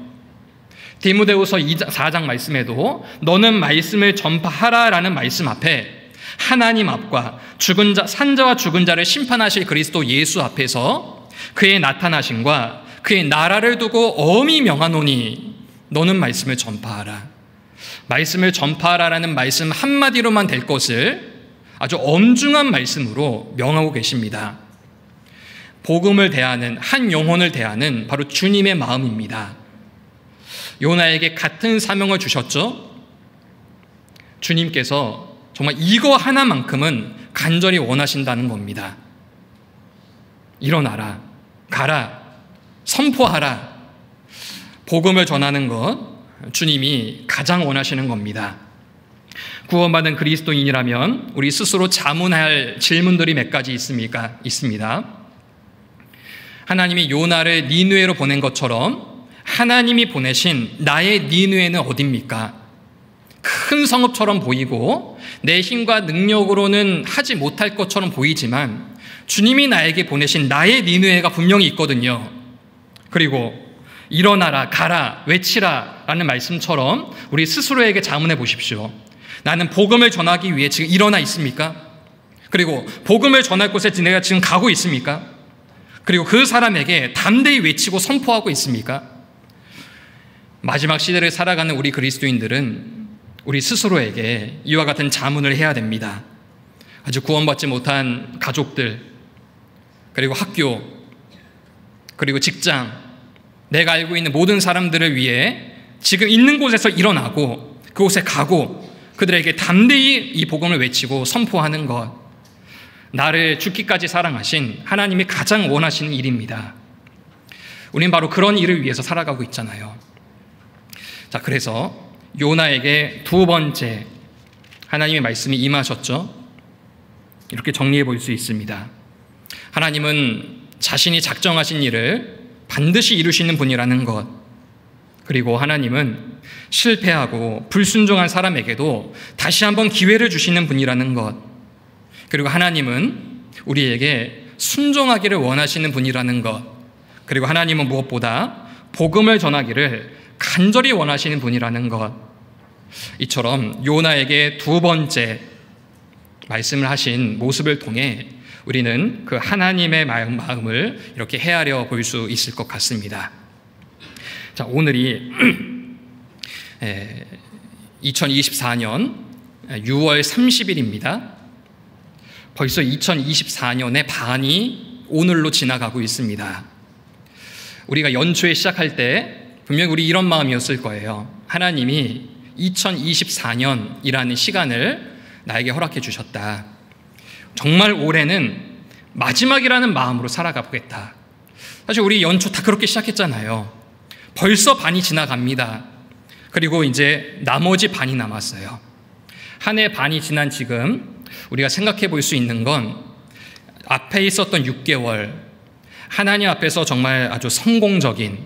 디모데후서 4장 말씀에도 너는 말씀을 전파하라라는 말씀 앞에 하나님 앞과 죽은 자, 산자와 죽은 자를 심판하실 그리스도 예수 앞에서 그의 나타나심과 그의 나라를 두고 엄히 명하노니 너는 말씀을 전파하라. 말씀을 전파하라라는 말씀 한마디로만 될 것을 아주 엄중한 말씀으로 명하고 계십니다. 복음을 대하는, 한 영혼을 대하는 바로 주님의 마음입니다. 요나에게 같은 사명을 주셨죠? 주님께서 정말 이거 하나만큼은 간절히 원하신다는 겁니다. 일어나라, 가라, 선포하라. 복음을 전하는 것, 주님이 가장 원하시는 겁니다. 구원받은 그리스도인이라면 우리 스스로 자문할 질문들이 몇 가지 있습니다. 하나님이 요나를 니느웨로 보낸 것처럼 하나님이 보내신 나의 니느웨는 어디입니까? 큰 성읍처럼 보이고 내 힘과 능력으로는 하지 못할 것처럼 보이지만 주님이 나에게 보내신 나의 니느웨가 분명히 있거든요. 그리고 일어나라, 가라, 외치라 라는 말씀처럼 우리 스스로에게 자문해 보십시오. 나는 복음을 전하기 위해 지금 일어나 있습니까? 그리고 복음을 전할 곳에 내가 지금 가고 있습니까? 그리고 그 사람에게 담대히 외치고 선포하고 있습니까? 마지막 시대를 살아가는 우리 그리스도인들은 우리 스스로에게 이와 같은 자문을 해야 됩니다. 아주 구원받지 못한 가족들, 그리고 학교, 그리고 직장, 내가 알고 있는 모든 사람들을 위해 지금 있는 곳에서 일어나고 그곳에 가고 그들에게 담대히 이 복음을 외치고 선포하는 것, 나를 죽기까지 사랑하신 하나님이 가장 원하시는 일입니다. 우린 바로 그런 일을 위해서 살아가고 있잖아요. 자, 그래서 요나에게 두 번째 하나님의 말씀이 임하셨죠. 이렇게 정리해 볼 수 있습니다. 하나님은 자신이 작정하신 일을 반드시 이루시는 분이라는 것, 그리고 하나님은 실패하고 불순종한 사람에게도 다시 한번 기회를 주시는 분이라는 것, 그리고 하나님은 우리에게 순종하기를 원하시는 분이라는 것, 그리고 하나님은 무엇보다 복음을 전하기를 간절히 원하시는 분이라는 것. 이처럼 요나에게 두 번째 말씀을 하신 모습을 통해 우리는 그 하나님의 마음을 이렇게 헤아려 볼 수 있을 것 같습니다. 자, 오늘이 2024년 6월 30일입니다. 벌써 2024년의 반이 오늘로 지나가고 있습니다. 우리가 연초에 시작할 때 분명히 우리 이런 마음이었을 거예요. 하나님이 2024년이라는 시간을 나에게 허락해 주셨다. 정말 올해는 마지막이라는 마음으로 살아가 보겠다. 사실 우리 연초 다 그렇게 시작했잖아요. 벌써 반이 지나갑니다. 그리고 이제 나머지 반이 남았어요. 한 해 반이 지난 지금 우리가 생각해 볼 수 있는 건 앞에 있었던 6개월, 하나님 앞에서 정말 아주 성공적인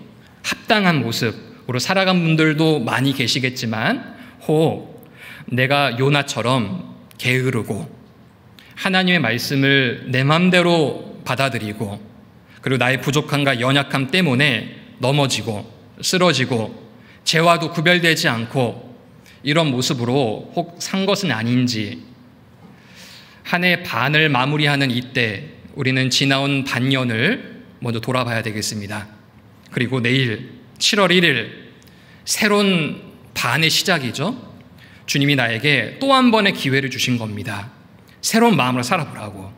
합당한 모습으로 살아간 분들도 많이 계시겠지만, 혹 내가 요나처럼 게으르고 하나님의 말씀을 내 맘대로 받아들이고, 그리고 나의 부족함과 연약함 때문에 넘어지고 쓰러지고 죄와도 구별되지 않고 이런 모습으로 혹 산 것은 아닌지, 한 해 반을 마무리하는 이때 우리는 지나온 반년을 먼저 돌아봐야 되겠습니다. 그리고 내일 7월 1일 새로운 반의 시작이죠. 주님이 나에게 또 한 번의 기회를 주신 겁니다. 새로운 마음으로 살아보라고.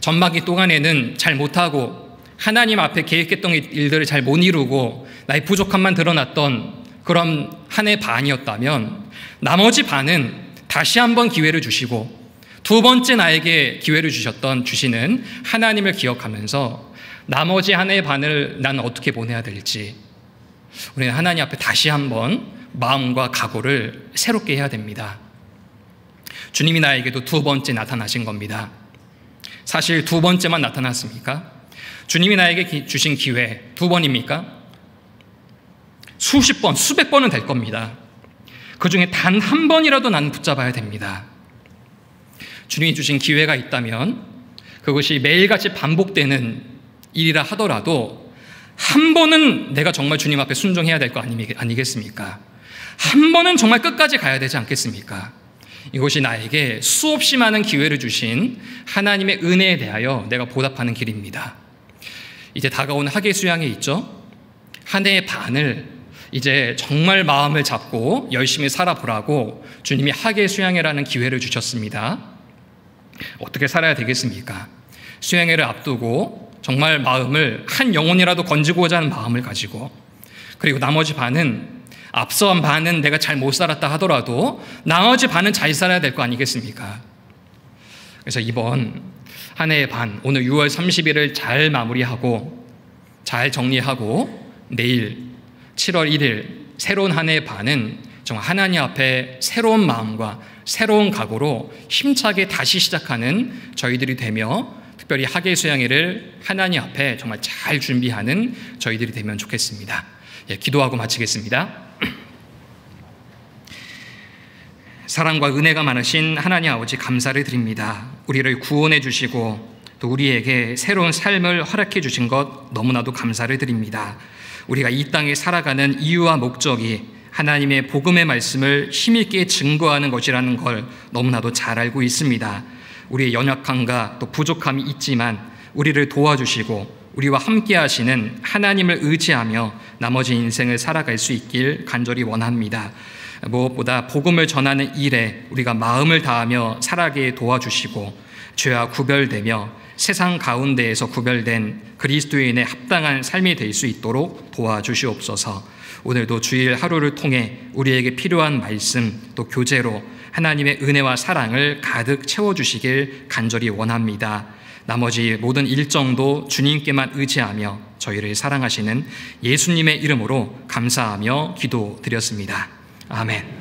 전반기 동안에는 잘 못하고 하나님 앞에 계획했던 일들을 잘 못 이루고 나의 부족함만 드러났던 그런 한 해 반이었다면, 나머지 반은 다시 한 번 기회를 주시고 두 번째 나에게 기회를 주시는 하나님을 기억하면서 나머지 한 해 반을 난 어떻게 보내야 될지 우리는 하나님 앞에 다시 한번 마음과 각오를 새롭게 해야 됩니다. 주님이 나에게도 두 번째 나타나신 겁니다. 사실 두 번째만 나타났습니까? 주님이 나에게 주신 기회 두 번입니까? 수십 번, 수백 번은 될 겁니다. 그 중에 단 한 번이라도 나는 붙잡아야 됩니다. 주님이 주신 기회가 있다면 그것이 매일같이 반복되는 일이라 하더라도 한 번은 내가 정말 주님 앞에 순종해야 될 거 아니겠습니까? 한 번은 정말 끝까지 가야 되지 않겠습니까? 이것이 나에게 수없이 많은 기회를 주신 하나님의 은혜에 대하여 내가 보답하는 길입니다. 이제 다가오는 학예 수양이 있죠. 한 해의 반을 이제 정말 마음을 잡고 열심히 살아보라고 주님이 학예 수양회라는 기회를 주셨습니다. 어떻게 살아야 되겠습니까? 수양회를 앞두고 정말 마음을 한 영혼이라도 건지고자 하는 마음을 가지고, 그리고 나머지 반은 앞선 반은 내가 잘 못 살았다 하더라도 나머지 반은 잘 살아야 될 거 아니겠습니까? 그래서 이번 한 해의 반, 오늘 6월 30일을 잘 마무리하고 잘 정리하고 내일 7월 1일 새로운 한 해의 반은 정말 하나님 앞에 새로운 마음과 새로운 각오로 힘차게 다시 시작하는 저희들이 되며, 특별히 학예 수양회를 하나님 앞에 정말 잘 준비하는 저희들이 되면 좋겠습니다. 기도하고 마치겠습니다. 사랑과 은혜가 많으신 하나님 아버지, 감사를 드립니다. 우리를 구원해 주시고 또 우리에게 새로운 삶을 허락해 주신 것 너무나도 감사를 드립니다. 우리가 이 땅에 살아가는 이유와 목적이 하나님의 복음의 말씀을 힘있게 증거하는 것이라는 걸 너무나도 잘 알고 있습니다. 우리의 연약함과 또 부족함이 있지만 우리를 도와주시고 우리와 함께 하시는 하나님을 의지하며 나머지 인생을 살아갈 수 있길 간절히 원합니다. 무엇보다 복음을 전하는 일에 우리가 마음을 다하며 살아가게 도와주시고 죄와 구별되며 세상 가운데에서 구별된 그리스도인의 합당한 삶이 될 수 있도록 도와주시옵소서. 오늘도 주일 하루를 통해 우리에게 필요한 말씀 또 교제로 하나님의 은혜와 사랑을 가득 채워주시길 간절히 원합니다. 나머지 모든 일정도 주님께만 의지하며 저희를 사랑하시는 예수님의 이름으로 감사하며 기도드렸습니다. 아멘.